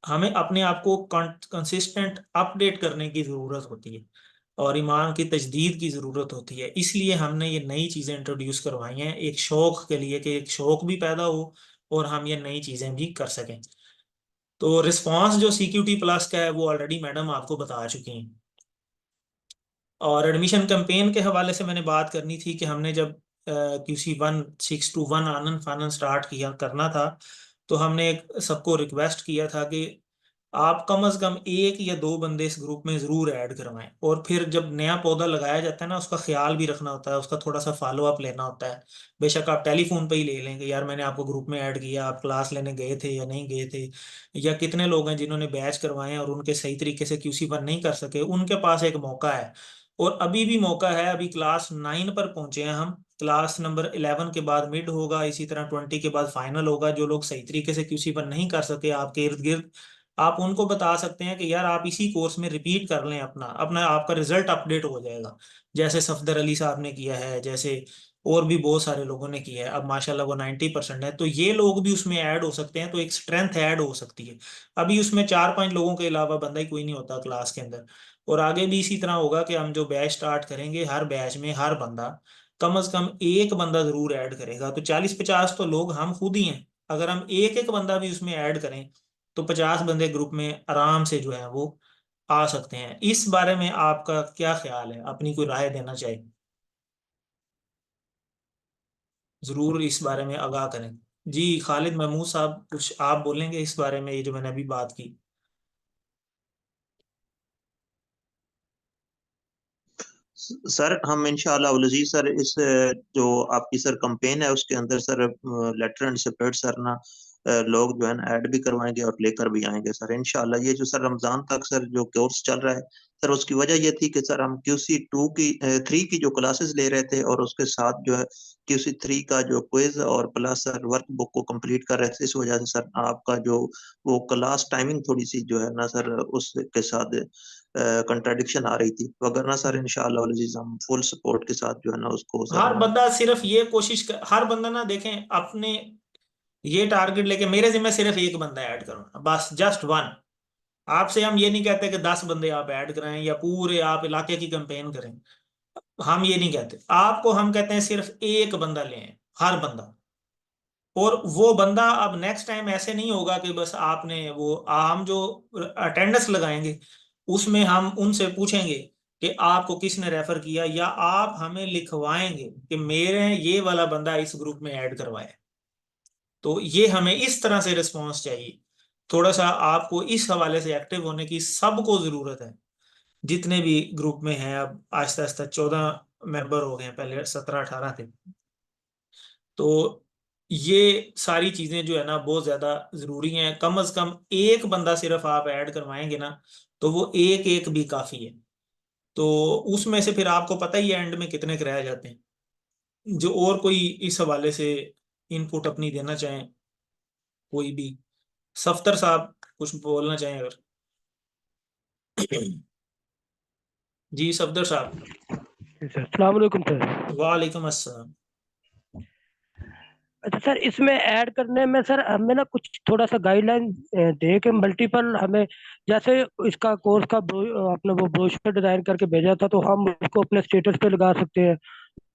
हमें अपने आप को कंसिस्टेंट अपडेट करने की ज़रूरत होती है। और ईमान की तजदीद की ज़रूरत होती है। इसलिए हमने ये नई चीज़ें इंट्रोड्यूस करवाई हैं एक शौक के लिए, कि एक शौक भी पैदा हो और हम ये नई चीज़ें भी कर सकें। तो रिस्पांस जो CQT प्लस का है वो ऑलरेडी मैडम आपको बता चुकी हैं। और एडमिशन कैंपेन के हवाले से मैंने बात करनी थी कि हमने जब QC1621 आनन फानन स्टार्ट किया करना था, तो हमने सबको रिक्वेस्ट किया था कि आप कम से कम एक या दो बंदे इस ग्रुप में ज़रूर ऐड करवाएं। और फिर जब नया पौधा लगाया जाता है ना, उसका ख्याल भी रखना होता है, उसका थोड़ा सा फॉलो अप लेना होता है। बेशक आप टेलीफोन पे ही ले लेंगे, यार मैंने आपको ग्रुप में ऐड किया, आप क्लास लेने गए थे या नहीं गए थे, या कितने लोग हैं जिन्होंने बैच करवाए हैं और उनके सही तरीके से QC1 नहीं कर सके, उनके पास एक मौका है। और अभी भी मौका है, अभी क्लास 9 पर पहुंचे हैं हम, क्लास नंबर 11 के बाद मिड होगा, इसी तरह 20 के बाद फाइनल होगा। जो लोग सही तरीके से QC1 नहीं कर सके आपके इर्द गिर्द, आप उनको बता सकते हैं कि यार आप इसी कोर्स में रिपीट कर लें, अपना अपना आपका रिजल्ट अपडेट हो जाएगा। जैसे सफदर अली साहब ने किया है, जैसे और भी बहुत सारे लोगों ने किया है, अब माशाल्लाह वो 90% है, तो ये लोग भी उसमें ऐड हो सकते हैं, तो एक स्ट्रेंथ ऐड हो सकती है। अभी उसमें 4-5 लोगों के अलावा बंदा ही कोई नहीं होता क्लास के अंदर। और आगे भी इसी तरह होगा कि हम जो बैच स्टार्ट करेंगे, हर बैच में हर बंदा कम से कम एक बंदा जरूर ऐड करेगा। तो 40-50 तो लोग हम खुद ही हैं, अगर हम एक एक बंदा भी उसमें ऐड करें तो 50 बंदे ग्रुप में आराम से जो है वो आ सकते हैं। इस बारे में आपका क्या ख्याल है, अपनी कोई राय देना चाहिए, जरूर इस बारे में आगाह करें। जी खालिद महमूद साहब, कुछ आप बोलेंगे इस बारे में, ये जो मैंने अभी बात की। सर हम इंशाअल्लाह उल अजीज सर इस जो आपकी सर कंपेन है उसके अंदर sir letter and separate sir ना लोग जो है ना ऐड भी करवाएंगे और लेकर भी आएंगे सर इंशाअल्लाह। ये जो सर रमजान तक सर जो कोर्स चल रहा है सर, उसकी वजह ये थी कि सर हम QC2 की 3 की जो क्लासेस ले रहे थे और उसके साथ जो है QC3 का जो क्विज और प्लस सर वर्क बुक को कंप्लीट कर रहे थे। इस वजह से सर आपका जो वो क्लास टाइमिंग थोड़ी सी जो है ना सर उसके साथ कंट्राडिक्शन आ रही थी, वगरना सर इंशाअल्लाह अजीज हम फुल सपोर्ट के साथ जो है ना उसको सर हर हम बंदा सिर्फ ये कोशिश कर, हर बंदा ना देखें अपने ये टारगेट लेके मेरे जिम्मे सिर्फ एक बंदा ऐड करो, बस जस्ट वन। आपसे हम ये नहीं कहते कि 10 बंदे आप ऐड कराएं या पूरे आप इलाके की कैंपेन करें, हम ये नहीं कहते आपको, हम कहते हैं सिर्फ एक बंदा लें, हर बंदा। और वो बंदा अब नेक्स्ट टाइम ऐसे नहीं होगा कि बस आपने वो, हम जो अटेंडेंस लगाएंगे उसमें हम उनसे पूछेंगे कि आपको किसने रेफर किया, या आप हमें लिखवाएंगे कि मेरे ये वाला बंदा इस ग्रुप में ऐड करवाया। तो ये हमें इस तरह से रिस्पॉन्स चाहिए। थोड़ा सा आपको इस हवाले से एक्टिव होने की सबको जरूरत है, जितने भी ग्रुप में हैं। अब आहिस्ता आहिस्ता 14 मेंबर हो गए हैं, पहले 17-18 थे। तो ये सारी चीजें जो है ना बहुत ज्यादा जरूरी हैं। कम से कम एक बंदा सिर्फ आप ऐड करवाएंगे ना, तो वो एक एक भी काफी है। तो उसमें से फिर आपको पता ही है एंड में कितने कराए जाते हैं। जो और कोई इस हवाले से इनपुट अपनी देना चाहें, कोई भी, सफ्तर साहब कुछ बोलना चाहें अगर। जी सफदर साहब। सर अस्सलाम वालेकुम सर। वालेकुम अस्सलाम। अच्छा सर, इसमें ऐड करने में सर हमें ना कुछ थोड़ा सा गाइडलाइन दे के मल्टीपल हमें, जैसे इसका कोर्स का आपने वो ब्रोशर डिजाइन करके भेजा था, तो हम उसको अपने स्टेटस पे लगा सकते हैं,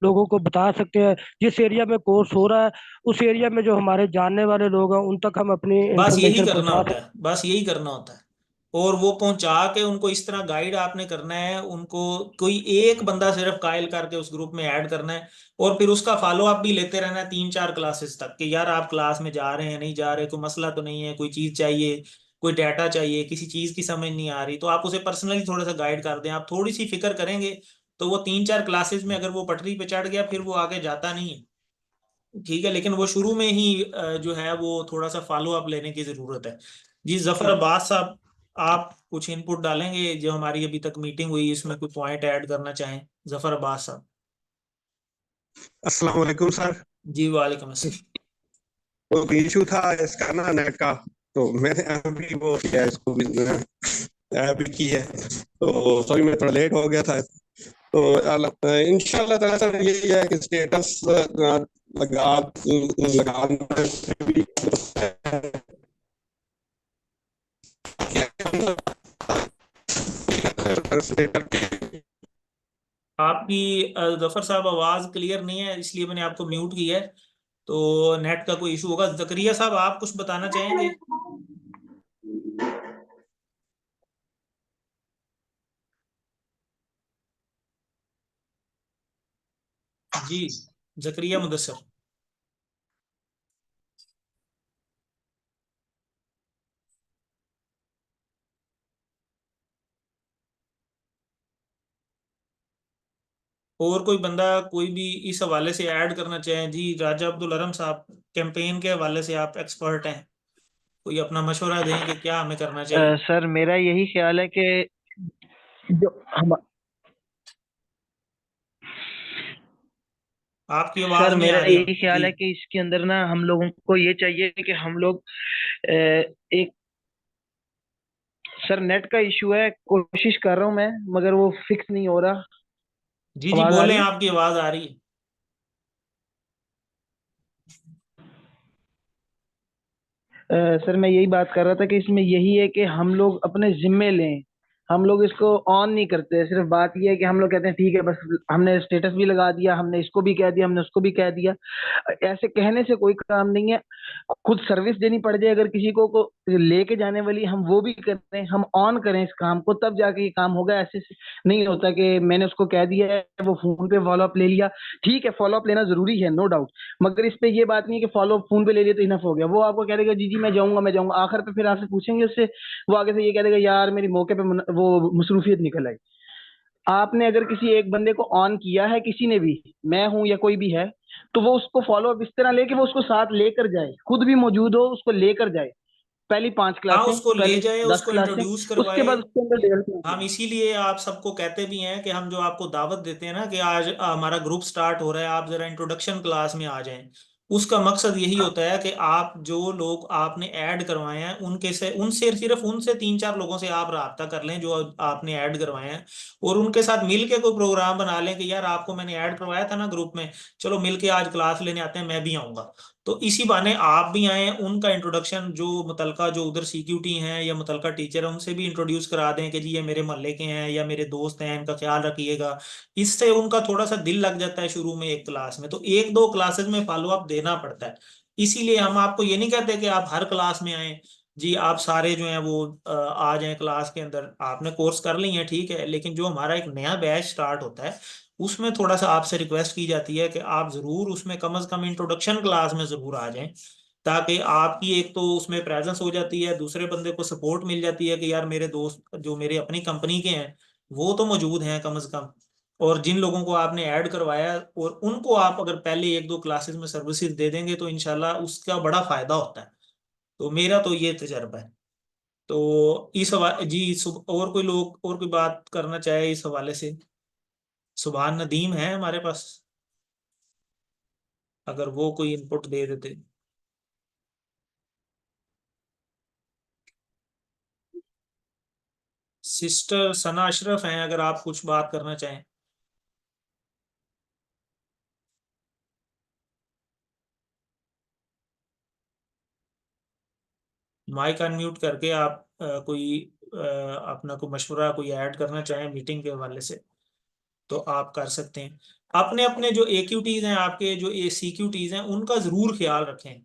लोगों को बता सकते हैं जिस एरिया में कोर्स हो रहा है उस एरिया में जो हमारे जानने वाले लोग हैं उन तक हम अपनी बस यही इंफॉर्मेशन करना पहुंचा होता है, बस यही करना होता है। और वो पहुंचा के उनको इस तरह गाइड आपने करना है, उनको कोई एक बंदा सिर्फ कायल करके उस ग्रुप में ऐड करना है। और फिर उसका फॉलो अप भी लेते रहना है 3-4 क्लासेस तक, कि यार आप क्लास में जा रहे हैं नहीं जा रहे, कोई मसला तो नहीं है, कोई चीज चाहिए, कोई डाटा चाहिए, किसी चीज की समझ नहीं आ रही, तो आप उसे पर्सनली थोड़ा सा गाइड कर दें। आप थोड़ी सी फिक्र करेंगे तो वो 3-4 क्लासेस में अगर वो पटरी पे चढ़ गया फिर वो आगे जाता नहीं है। ठीक है, लेकिन वो शुरू में ही जो है वो थोड़ा सा फॉलो अप लेने की जरूरत है। जी जफर अब्बास साहब, आप कुछ इनपुट डालेंगे, जो हमारी अभी तक मीटिंग हुई इसमें कोई पॉइंट ऐड करना चाहें, जफर अब्बास साहब। अस्सलाम वालेकुम सर। जी वालेकुम अस्सलाम। वो इशू था इसका ना नेट का, तो मैंने अभी वो किया इसको भी अभी की है, तो सॉरी मैं थोड़ा लेट हो गया था। तो इंशाल्लाह ताला सर यही है कि स्टेटस लगा लगाना भी आपकी जफर साहब आवाज क्लियर नहीं है, इसलिए मैंने आपको म्यूट किया है। तो नेट का कोई इशू होगा। जकरिया साहब, आप कुछ बताना चाहेंगे? जी, जकरिया मुदस्सर। और कोई बंदा कोई भी इस हवाले से ऐड करना चाहे? जी, राजा अब्दुल अरम साहब, कैंपेन के हवाले से आप एक्सपर्ट हैं, कोई अपना मशवरा दें कि क्या हमें करना चाहिए। सर मेरा यही ख्याल है कि जो हम आपकी आवाज सर नहीं मेरा आ रही यही जी। ख्याल है कि इसके अंदर ना हम लोगों को ये चाहिए कि हम लोग एक सर नेट का इशू है, कोशिश कर रहा हूँ मैं, मगर वो फिक्स नहीं हो रहा। जी जी आवाज आ बोलें, रही है? आपकी आवाज आ रही है। सर मैं यही बात कर रहा था कि इसमें यही है कि हम लोग अपने जिम्मे लें। हम लोग इसको ऑन नहीं करते, सिर्फ बात ये है कि हम लोग कहते हैं ठीक है बस, हमने स्टेटस भी लगा दिया, हमने इसको भी कह दिया, हमने उसको भी कह दिया। ऐसे कहने से कोई काम नहीं है। खुद सर्विस देनी पड़ जाए अगर किसी को लेके जाने वाली, हम वो भी करें, हम ऑन करें इस काम को, तब जाके ये काम होगा। ऐसे से नहीं होता कि मैंने उसको कह दिया है, वो फोन पे फॉलो अप ले लिया। ठीक है, फॉलो अप लेना जरूरी है, नो डाउट, मगर इस पे ये बात नहीं है कि फॉलो अप फोन पे ले लिया तो इनफ हो गया। वो आपको कह देगा जी जी मैं जाऊंगा मैं जाऊंगा, आखिर पे फिर आपसे पूछेंगे उससे, वो आगे से ये कह देगा यार मेरी मौके पे वो मसरूफियत निकल आई। आपने अगर किसी एक बंदे को ऑन किया है, किसी ने भी, मैं हूं या कोई भी है, तो वो उसको फॉलो अप इस तरह ले कि वो उसको साथ लेकर जाए, खुद भी मौजूद हो, उसको लेकर जाए। पहली 5 हाँ, क्लासें, उसको ले पहली जाए, 10 उसको क्लासें, इंट्रोड्यूस उसके करवाए। बाद उसके अंदर डेवलपमेंट हम करें। इसीलिए आप सबको कहते भी हैं कि हम जो आपको दावत देते हैं ना कि आज हमारा ग्रुप स्टार्ट हो रहा है, आप जरा इंट्रोडक्शन क्लास में आ जाएं। उसका मकसद यही होता है कि आप जो लोग आपने ऐड करवाए हैं उनसे सिर्फ उनसे 3-4 लोगों से आप राब्ता कर लें जो आपने ऐड करवाए हैं, और उनके साथ मिल के कोई प्रोग्राम बना लें कि यार आपको मैंने ऐड करवाया था ना ग्रुप में, चलो मिल के आज क्लास लेने आते हैं, मैं भी आऊंगा। तो इसी बहाने आप भी आए, उनका इंट्रोडक्शन जो मुतलका जो उधर सीक्यूटी हैं या मुतलका टीचर है उनसे भी इंट्रोड्यूस करा दें कि जी ये मेरे मोहल्ले के हैं या मेरे दोस्त हैं, इनका ख्याल रखिएगा। इससे उनका थोड़ा सा दिल लग जाता है शुरू में एक क्लास में, तो 1-2 क्लासेस में फॉलो अप देना पड़ता है। इसीलिए हम आपको ये नहीं कहते कि आप हर क्लास में आए, जी आप सारे जो हैं वो आ जाएं क्लास के अंदर। आपने कोर्स कर ली है ठीक है, लेकिन जो हमारा एक नया बैच स्टार्ट होता है उसमें थोड़ा सा आपसे रिक्वेस्ट की जाती है कि आप जरूर उसमें कम से कम इंट्रोडक्शन क्लास में जरूर आ जाएं, ताकि आपकी एक तो उसमें प्रेजेंस हो जाती है, दूसरे बंदे को सपोर्ट मिल जाती है कि यार मेरे दोस्त जो मेरे अपनी कंपनी के हैं वो तो मौजूद हैं कम से कम। और जिन लोगों को आपने ऐड करवाया और उनको आप अगर पहले 1-2 क्लासेस में सर्विसेज दे देंगे तो इंशाल्लाह उसका बड़ा फायदा होता है। तो मेरा तो ये तजर्बा है। तो इस हवाले जी और कोई लोग और कोई बात करना चाहे इस हवाले से? सुभान नदीम है हमारे पास, अगर वो कोई इनपुट दे देते। सिस्टर सना अशरफ हैं, अगर आप कुछ बात करना चाहें। माइक अनम्यूट करके आप कोई अपना कोई मशवरा कोई ऐड करना चाहें मीटिंग के हवाले से तो आप कर सकते हैं। अपने अपने जो AQTs हैं, आपके जो CQTs हैं, उनका जरूर ख्याल रखें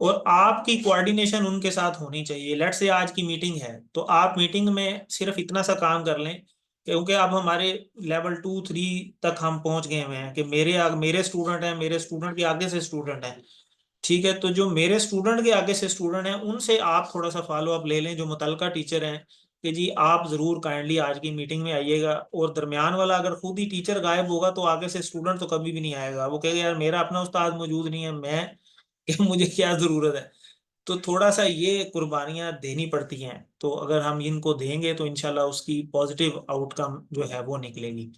और आपकी कोऑर्डिनेशन उनके साथ होनी चाहिए। लेट से आज की मीटिंग है तो आप मीटिंग में सिर्फ इतना सा काम कर लें, क्योंकि अब हमारे लेवल 2-3 तक हम पहुंच गए हुए हैं कि मेरे स्टूडेंट हैं, मेरे स्टूडेंट के आगे से स्टूडेंट हैं, ठीक है। तो जो मेरे स्टूडेंट के आगे से स्टूडेंट हैं उनसे आप थोड़ा सा फॉलो अप ले लें, जो मुतलका टीचर हैं, कि जी आप जरूर काइंडली आज की मीटिंग में आइएगा। और दरमियान वाला अगर खुद ही टीचर गायब होगा तो आगे से स्टूडेंट तो कभी भी नहीं आएगा, वो कहेगा यार मेरा अपना उस्ताद मौजूद नहीं है, मैं कि मुझे क्या जरूरत है। तो थोड़ा सा ये कुर्बानियां देनी पड़ती हैं, तो अगर हम इनको देंगे तो इंशाल्लाह उसकी पॉजिटिव आउटकम जो है वो निकलेगी।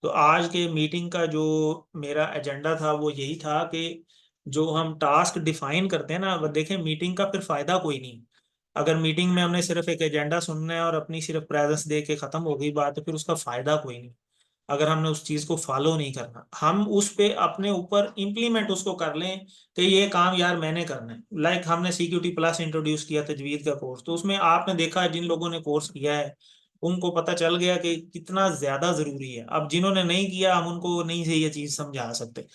तो आज के मीटिंग का जो मेरा एजेंडा था वो यही था कि जो हम टास्क डिफाइन करते हैं ना, वो देखें मीटिंग का फिर फायदा कोई नहीं। अगर मीटिंग में हमने सिर्फ एक एजेंडा सुनना है और अपनी सिर्फ प्रेजेंस दे के खत्म हो गई बात, तो फिर उसका फायदा कोई नहीं। अगर हमने उस चीज को फॉलो नहीं करना, हम उस पे अपने ऊपर इम्प्लीमेंट उसको कर लें कि ये काम यार मैंने करना है। लाइक हमने CQT+ इंट्रोड्यूस किया तजवीद का कोर्स, तो उसमें आपने देखा जिन लोगों ने कोर्स किया है उनको पता चल गया कि कितना ज्यादा जरूरी है। अब जिन्होंने नहीं किया हम उनको नहीं से ये चीज समझा सकते।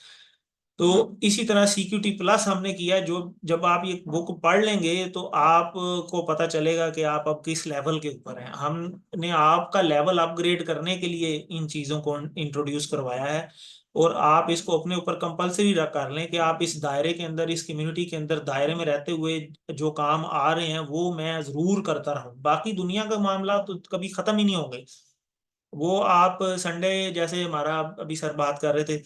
तो इसी तरह सीक्यूटी प्लस हमने किया, जो जब आप ये बुक पढ़ लेंगे तो आपको पता चलेगा कि आप अब किस लेवल के ऊपर हैं। हमने आपका लेवल अपग्रेड करने के लिए इन चीज़ों को इंट्रोड्यूस करवाया है, और आप इसको अपने ऊपर कंपलसरी कर लें कि आप इस दायरे के अंदर, इस कम्युनिटी के अंदर दायरे में रहते हुए जो काम आ रहे हैं वो मैं जरूर करता रहूं। बाकी दुनिया का मामला तो कभी खत्म ही नहीं होंगे। वो आप संडे, जैसे हमारा अभी सर बात कर रहे थे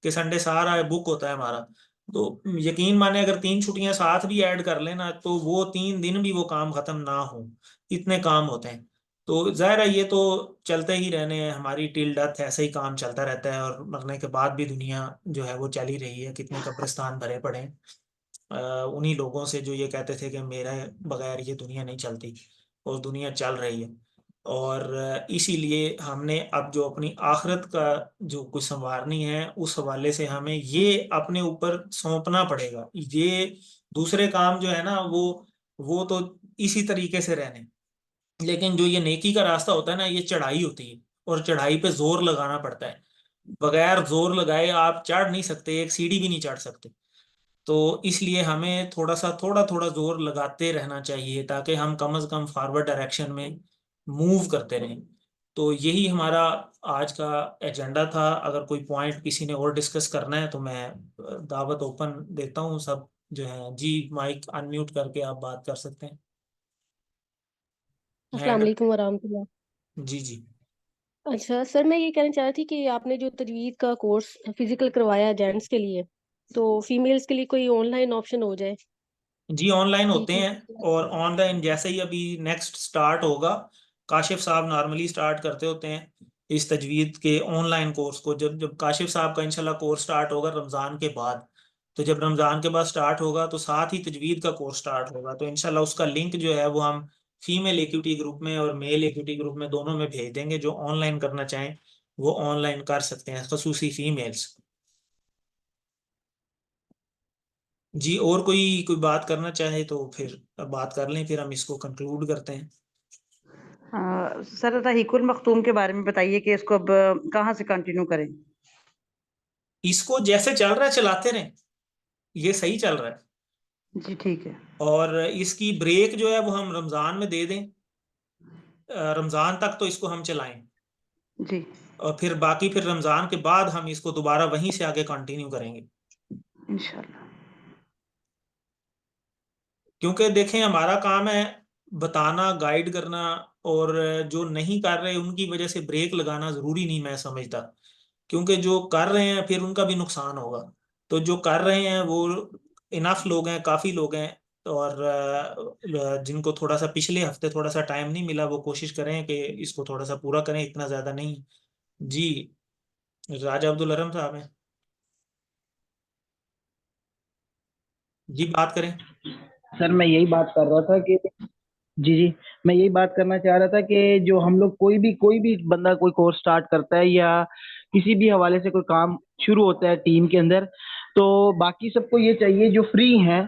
कि संडे सारा बुक होता है हमारा, तो यकीन माने अगर 3 छुट्टियां साथ भी ऐड कर लेना तो वो 3 दिन भी वो काम खत्म ना हो, इतने काम होते हैं। तो जाहिर है ये तो चलते ही रहने हैं, हमारी टिल डेथ ऐसे ही काम चलता रहता है, और मरने के बाद भी दुनिया जो है वो चल ही रही है। कितने कब्रिस्तान भरे पड़े हैं उन्हीं लोगों से जो ये कहते थे कि मेरे बगैर ये दुनिया नहीं चलती, और दुनिया चल रही है। और इसीलिए हमने अब जो अपनी आखिरत का जो कुछ संवारनी है, उस हवाले से हमें ये अपने ऊपर सौंपना पड़ेगा। ये दूसरे काम जो है ना वो तो इसी तरीके से रहने, लेकिन जो ये नेकी का रास्ता होता है ना, ये चढ़ाई होती है, और चढ़ाई पे जोर लगाना पड़ता है। बगैर जोर लगाए आप चढ़ नहीं सकते, एक सीढ़ी भी नहीं चढ़ सकते। तो इसलिए हमें थोड़ा थोड़ा जोर लगाते रहना चाहिए, ताकि हम कम से कम फॉरवर्ड डायरेक्शन में मूव करते रहें। तो यही हमारा आज का एजेंडा था। अगर कोई पॉइंट किसी ने और डिस्कस करना है तो मैं दावत ओपन देता हूँ। सब जो है जी माइक अनम्यूट करके आप बात कर सकते हैं। अस्सलाम हैंड, वालेकुम वरहमतुल्लाह। जी जी। अच्छा सर, मैं ये कहना चाह रही थी कि आपने जो तजवीज़ का कोर्स फिजिकल करवाया जेंट्स के लिए, तो फीमेल्स के लिए कोई ऑनलाइन ऑप्शन हो जाए जी ऑनलाइन कि होते हैं, और ऑनलाइन जैसे ही अभी नेक्स्ट स्टार्ट होगा, काशिफ साहब नॉर्मली स्टार्ट करते होते हैं इस तजवीद के ऑनलाइन कोर्स को। जब जब काशिफ साहब का इंशाल्लाह कोर्स स्टार्ट होगा रमज़ान के बाद, तो जब रमज़ान के बाद स्टार्ट होगा तो साथ ही तजवीद का कोर्स स्टार्ट होगा। तो इंशाल्लाह उसका लिंक जो है वो हम फीमेल इक्विटी ग्रुप में और मेल इक्विटी ग्रुप में दोनों में भेज देंगे। जो ऑनलाइन करना चाहें वो ऑनलाइन कर सकते हैं, खसूसी फीमेल्स। जी और कोई बात करना चाहे तो फिर बात कर लें, फिर हम इसको कंक्लूड करते हैं। सर रहीकुल मखतूम के बारे में बताइए कि इसको अब कहाँ से कंटिन्यू करें। इसको जैसे चल रहा है चलाते रहें, ये सही चल रहा है। जी ठीक है। और इसकी ब्रेक जो है वो हम रमज़ान में दे दें, रमज़ान तक तो इसको हम चलाएं, जी और फिर बाकी फिर रमज़ान के बाद हम इसको दोबारा वहीं से आगे कंटिन्यू करेंगे। इंशाल्लाह। क्योंकि देखें हमारा काम है बताना, गाइड करना, और जो नहीं कर रहे उनकी वजह से ब्रेक लगाना ज़रूरी नहीं मैं समझता। क्योंकि जो कर रहे हैं फिर उनका भी नुकसान होगा। तो जो कर रहे हैं वो इनफ लोग हैं, काफ़ी लोग हैं। और जिनको थोड़ा सा पिछले हफ्ते थोड़ा सा टाइम नहीं मिला वो कोशिश करें कि इसको थोड़ा सा पूरा करें, इतना ज़्यादा नहीं। जी राजा अब्दुल अरम साहब हैं, जी बात करें। सर मैं यही बात कर रहा था कि जी जी, मैं यही बात करना चाह रहा था कि जो हम लोग कोई भी बंदा कोई कोर्स स्टार्ट करता है या किसी भी हवाले से कोई काम शुरू होता है टीम के अंदर, तो बाकी सबको ये चाहिए जो फ्री हैं।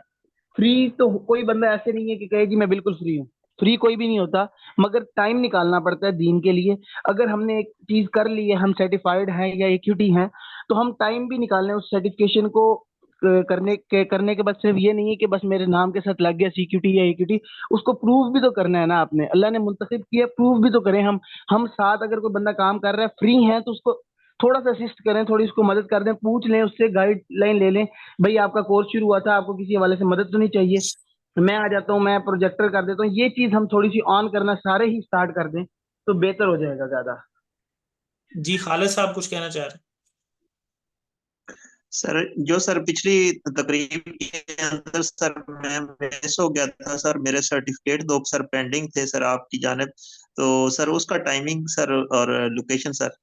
फ्री तो कोई बंदा ऐसे नहीं है कि कहे जी मैं बिल्कुल फ्री हूँ। फ्री कोई भी नहीं होता, मगर टाइम निकालना पड़ता है दीन के लिए। अगर हमने एक चीज कर ली है, हम सर्टिफाइड हैं या इक्विटी हैं, तो हम टाइम भी निकाल लें उस सर्टिफिकेशन को करने के बाद सिर्फ ये नहीं है कि बस मेरे नाम के साथ लग गया सिक्योरिटी या इक्विटी। उसको प्रूव भी तो करना है ना, आपने अल्लाह ने मुंतखब किया, प्रूव भी तो करें। हम साथ अगर कोई बंदा काम कर रहा है फ्री है तो उसको थोड़ा सा असिस्ट करें, थोड़ी उसको मदद कर दें, पूछ लें उससे, गाइडलाइन ले लें। भाई आपका कोर्स शुरू हुआ था, आपको किसी हवाले से मदद तो नहीं चाहिए, मैं आ जाता हूँ, मैं प्रोजेक्टर कर देता हूँ। ये चीज हम थोड़ी सी ऑन करना सारे ही स्टार्ट कर दें तो बेहतर हो जाएगा ज्यादा। जी खालिद साहब कुछ कहना चाह रहे हैं। सर पिछली तकरीब के अंदर सर मैं मिस हो गया था सर, मेरे सर्टिफिकेट 2 सर पेंडिंग थे सर आपकी जानिब। तो सर उसका टाइमिंग सर और लोकेशन सर।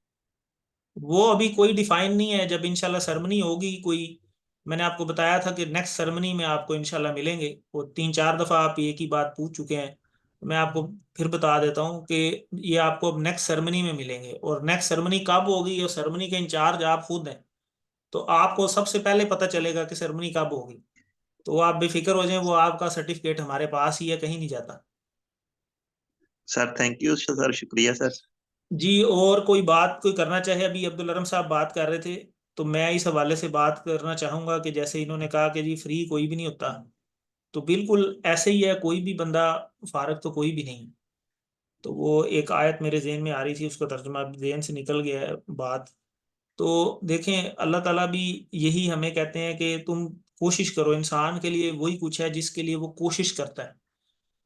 वो अभी कोई डिफाइन नहीं है। जब इंशाल्लाह सेरेमनी होगी कोई, मैंने आपको बताया था कि नेक्स्ट सेरेमनी में आपको इंशाल्लाह मिलेंगे। वो 3-4 दफ़ा आप एक ही बात पूछ चुके हैं, तो मैं आपको फिर बता देता हूँ कि ये आपको अब नेक्स्ट सेरेमनी में मिलेंगे। और नेक्स्ट सेरेमनी कब होगी, और सेरेमनी के इंचार्ज आप खुद हैं, तो आपको सबसे पहले पता चलेगा कि सेरेमनी कब होगी। तो आप बेफिक्र हो जाएं, वो आपका सर्टिफिकेट हमारे पास ही है, कहीं नहीं जाता। सर थैंक यू सर, शुक्रिया सर। जी, और कोई बात कोई करना चाहे? अभी अब्दुल अरम साहब बात कर रहे थे, तो मैं इस हवाले से बात करना चाहूँगा कि जैसे इन्होंने कहा कि जी फ्री कोई भी नहीं होता, तो बिल्कुल ऐसे ही है, कोई भी बंदा फारग तो कोई भी नहीं। तो वो एक आयत मेरे जहन में आ रही थी, उसका तर्जुमा जहन से निकल गया है बात। तो देखें, अल्लाह ताला भी यही हमें कहते हैं कि तुम कोशिश करो। इंसान के लिए वही कुछ है जिसके लिए वो कोशिश करता है।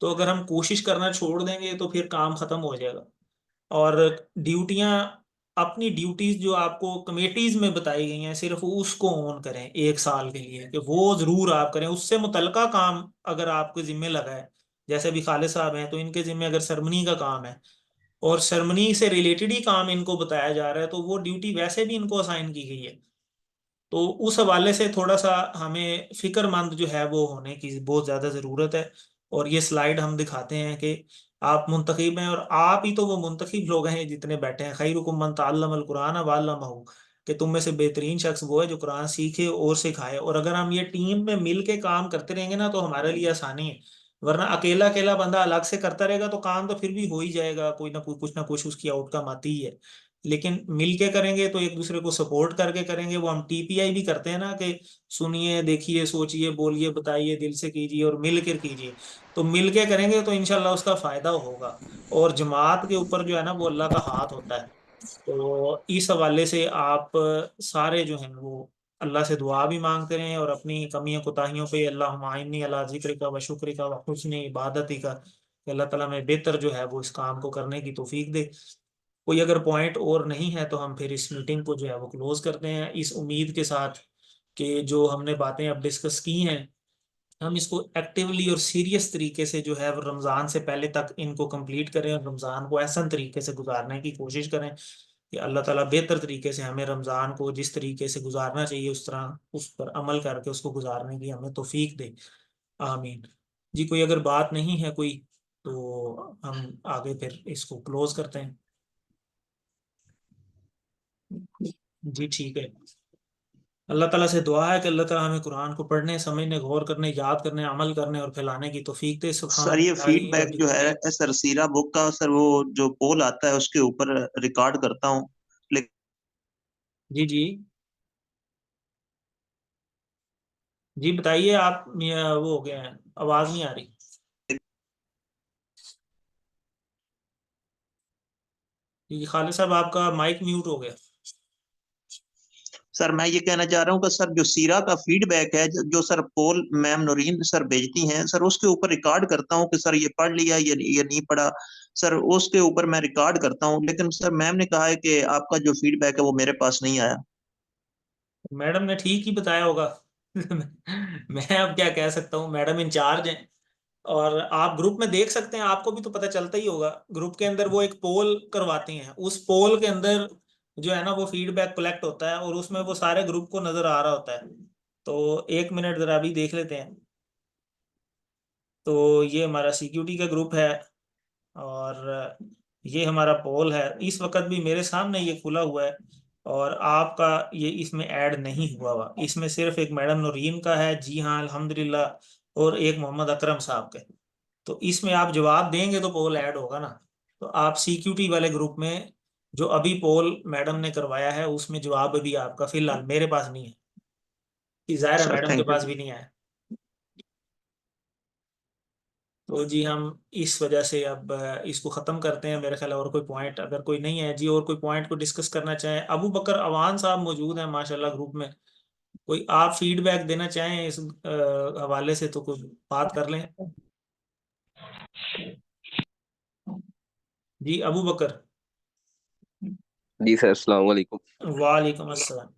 तो अगर हम कोशिश करना छोड़ देंगे तो फिर काम खत्म हो जाएगा। और ड्यूटियां, अपनी ड्यूटीज जो आपको कमेटीज में बताई गई हैं, सिर्फ उसको ऑन करें 1 साल के लिए, कि वो जरूर आप करें। उससे मुतल्लिका काम अगर आपके जिम्मे लगा है, जैसे अभी खालिद साहब हैं तो इनके जिम्मे अगर सेरेमनी का काम है और सेरेमनी से रिलेटेड ही काम इनको बताया जा रहा है, तो वो ड्यूटी वैसे भी इनको असाइन की गई है। तो उस हवाले से थोड़ा सा हमें फिक्रमंद जो है वो होने की बहुत ज़्यादा ज़रूरत है। और ये स्लाइड हम दिखाते हैं कि आप मुंतखब हैं, और आप ही तो वो मुंतखब लोग हैं जितने बैठे हैं। खैरुकुम मन तअल्लमल कुरान व अल्लमहु, कि तुम में से बेहतरीन शख्स वो है जो कुरान सीखे और सिखाए। और अगर हम ये टीम में मिल के काम करते रहेंगे ना, तो हमारे लिए आसानी है। वरना अकेला अकेला बंदा अलग से करता रहेगा तो काम तो फिर भी हो ही जाएगा, कोई ना कुछ उसकी आउटकम आती ही है। लेकिन मिलके करेंगे तो एक दूसरे को सपोर्ट करके करेंगे। वो हम टीपीआई भी करते हैं ना, कि सुनिए, देखिए, सोचिए, बोलिए, बताइए, दिल से कीजिए और मिलकर कीजिए। तो मिलके करेंगे तो इंशाल्लाह उसका फायदा होगा। और जमात के ऊपर जो है ना, वो अल्लाह का हाथ होता है। तो इस हवाले से आप सारे जो हैं वो अल्लाह से दुआ भी मांगते रहें, और अपनी कमियों कोताहियों पे अल्लाहुम्मा आइन्नी अला ज़िक्रिका व शुक्रिका व हुस्नि इबादतिका, कि अल्लाह ताला में बेहतर जो है वो इस काम को करने की तौफीक दे। कोई अगर पॉइंट और नहीं है तो हम फिर इस मीटिंग को जो है वो क्लोज करते हैं, इस उम्मीद के साथ कि जो हमने बातें अब डिस्कस की हैं, हम इसको एक्टिवली और सीरियस तरीके से जो है वो रमज़ान से पहले तक इनको कंप्लीट करें, और रमज़ान को ऐसा तरीके से गुजारने की कोशिश करें कि अल्लाह ताला बेहतर तरीके से हमें रमज़ान को जिस तरीके से गुजारना चाहिए उस तरह उस पर अमल करके उसको गुजारने की हमें तौफीक दे। आमीन। जी, कोई अगर बात नहीं है कोई, तो हम आगे फिर इसको क्लोज करते हैं। जी ठीक है। अल्लाह ताला से दुआ है कि अल्लाह ताला हमें कुरान को पढ़ने, समझने, गौर करने, याद करने, अमल करने और फैलाने की तौफीक दे। सर ये फीडबैक जो है सर सीरा बुक का, सर वो जो पोल आता है उसके ऊपर रिकॉर्ड करता हूँ, लेकिन जी जी जी बताइए आप। वो हो गया है, आवाज नहीं आ रही। जी खालिद साहब, आपका माइक म्यूट हो गया। सर मैं ये कहना चाह रहा हूँ कि सर जो सीरा का फीडबैक है, जो सर पोल मैम नौरीन सर भेजती हैं, सर उसके ऊपर रिकॉर्ड करता हूँ कि सर ये पढ़ लिया, ये नहीं पढ़ा। सर उसके ऊपर मैं रिकॉर्ड करता हूँ, लेकिन सर मैम ने कहा है कि आपका जो फीडबैक है वो मेरे पास नहीं आया। मैडम ने ठीक ही बताया होगा। मैं अब क्या कह सकता हूँ, मैडम इंचार्ज हैं। और आप ग्रुप में देख सकते हैं, आपको भी तो पता चलता ही होगा। ग्रुप के अंदर वो एक पोल करवाती हैं, उस पोल के अंदर जो है ना वो फीडबैक कलेक्ट होता है, और उसमें वो सारे ग्रुप को नजर आ रहा होता है। तो 1 मिनट जरा अभी देख लेते हैं। तो ये हमारा सिक्योरिटी का ग्रुप है, और ये हमारा पोल है। इस वक्त भी मेरे सामने ये खुला हुआ है, और आपका ये इसमें ऐड नहीं हुआ हुआ। इसमें सिर्फ एक मैडम नूरीन का है, जी हाँ अल्हम्दुलिल्लाह, और एक मोहम्मद अकरम साहब के। तो इसमें आप जवाब देंगे तो पोल ऐड होगा ना। तो आप सीक्यूटी वाले ग्रुप में जो अभी पोल मैडम ने करवाया है उसमें जवाब अभी आपका फिलहाल मेरे पास नहीं है, कि जाहिर है सर मैडम के थैंक यू। पास भी नहीं आया। तो जी हम इस वजह से अब इसको ख़त्म करते हैं मेरे ख्याल। और कोई पॉइंट अगर कोई नहीं है जी, और कोई पॉइंट को डिस्कस करना चाहें, अबू बकर अवान साहब मौजूद हैं माशाल्लाह ग्रुप में। कोई आप फीडबैक देना चाहें इस हवाले से तो कोई बात कर लें। जी अबू बकर। जी सर, अस्सलाम वालेकुम। वालेकुम अस्सलाम।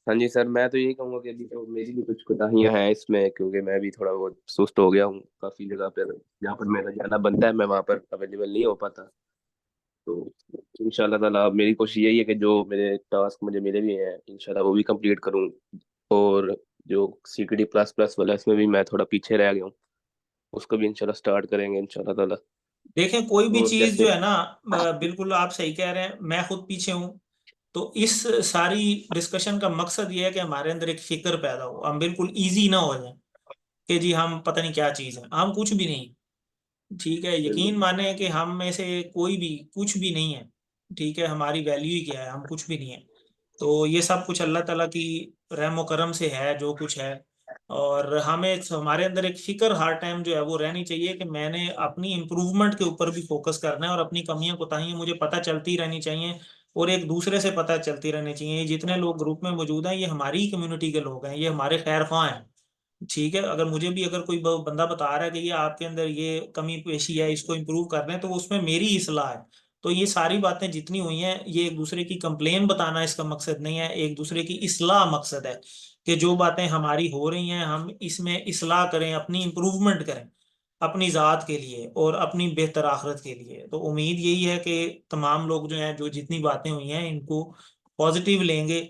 हाँ जी सर, मैं तो यही कहूँगा कि अभी तो मेरी भी कुछ कोताहियाँ हैं इसमें, क्योंकि मैं भी थोड़ा बहुत सुस्त हो गया हूँ। काफ़ी जगह पर जहाँ पर मेरा जाना बनता है मैं वहाँ पर अवेलेबल नहीं हो पाता। तो इंशाल्लाह ताला मेरी कोशिश यही है कि जो मेरे टास्क मुझे मिले भी हैं इंशाल्लाह वो भी कंप्लीट करूँ। और जो सीटीडी प्लस प्लस वाला इसमें भी मैं थोड़ा पीछे रह गया हूँ, उसको भी इंशाल्लाह स्टार्ट करेंगे इंशाल्लाह ताला। देखें, कोई भी और चीज जैसे जो है ना, बिल्कुल आप सही कह रहे हैं, मैं खुद पीछे हूँ। तो इस सारी डिस्कशन का मकसद ये है कि हमारे अंदर एक फिक्र पैदा हो, हम बिल्कुल इजी ना हो जाए कि जी हम पता नहीं क्या चीज है, हम कुछ भी नहीं। ठीक है, यकीन माने कि हम में से कोई भी कुछ भी नहीं है, ठीक है, हमारी वैल्यू ही क्या है, हम कुछ भी नहीं है। तो ये सब कुछ अल्लाह ताला की रहमो करम से है जो कुछ है। और हमें हमारे अंदर एक फिक्र हर टाइम जो है वो रहनी चाहिए कि मैंने अपनी इम्प्रूवमेंट के ऊपर भी फोकस करना है, और अपनी कमियां कोताहियां मुझे पता चलती रहनी चाहिए, और एक दूसरे से पता चलती रहनी चाहिए। जितने लोग ग्रुप में मौजूद हैं ये हमारी ही कम्युनिटी के लोग हैं, ये हमारे खैर ख्वाह हैं। ठीक है, अगर मुझे भी अगर कोई बंदा बता रहा है कि ये आपके अंदर ये कमी पेशी है, इसको इम्प्रूव करना है, तो उसमें मेरी इस्लाह है। तो ये सारी बातें जितनी हुई हैं ये एक दूसरे की कंप्लेन बताना इसका मकसद नहीं है, एक दूसरे की इस्लाह मकसद है कि जो बातें हमारी हो रही हैं हम इसमें इस्लाह करें, अपनी इम्प्रूवमेंट करें अपनी ज़ात के लिए और अपनी बेहतर आखिरत के लिए। तो उम्मीद यही है कि तमाम लोग जो हैं जो जितनी बातें हुई हैं इनको पॉजिटिव लेंगे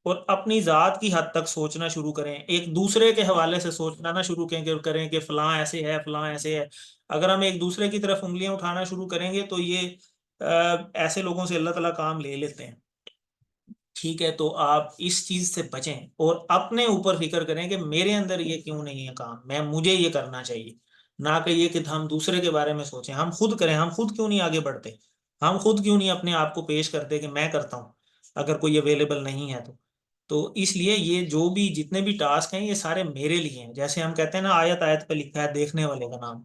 और अपनी ज़ात की हद तक सोचना शुरू करें, एक दूसरे के हवाले से सोचना ना शुरू करें कि फलां ऐसे है फलां ऐसे है। अगर हम एक दूसरे की तरफ उंगलियां उठाना शुरू करेंगे तो ये ऐसे लोगों से अल्लाह ताला काम ले लेते हैं। ठीक है, तो आप इस चीज से बचें और अपने ऊपर फिक्र करें कि मेरे अंदर ये क्यों नहीं है काम, मैं मुझे ये करना चाहिए। ना कि ये कि हम दूसरे के बारे में सोचें, हम खुद करें। हम खुद क्यों नहीं आगे बढ़ते, हम खुद क्यों नहीं अपने आप को पेश करते कि मैं करता हूँ अगर कोई अवेलेबल नहीं है तो इसलिए ये जो भी जितने भी टास्क हैं ये सारे मेरे लिए हैं। जैसे हम कहते हैं ना आयत आयत पे लिखा है देखने वाले का नाम,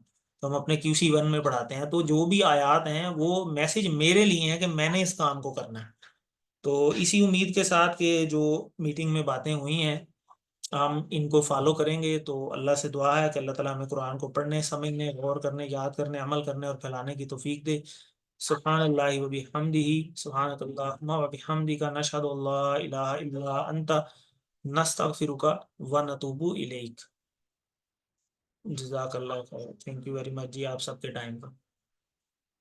तो हम अपने QC1 में पढ़ाते हैं, तो जो भी आयात हैं वो मैसेज मेरे लिए हैं कि मैंने इस काम को करना है। तो इसी उम्मीद के साथ कि जो मीटिंग में बातें हुई हैं हम इनको फॉलो करेंगे, तो अल्लाह से दुआ है कि अल्लाह ताला हमें कुरान को पढ़ने समझने गौर करने याद करने अमल करने और फैलाने की तौफीक दे। सुब्हानल्लाहि व बिहम्दिही सुब्हानकल्लाहुम्मा व बिहम्दिका नशहदु अल्ला इलाहा इल्ला अंता नस्तगफिरुका व नतूबु इलैक। जज़ाकल्लाह खैर। थैंक यू वेरी मच जी आप सबके टाइम का।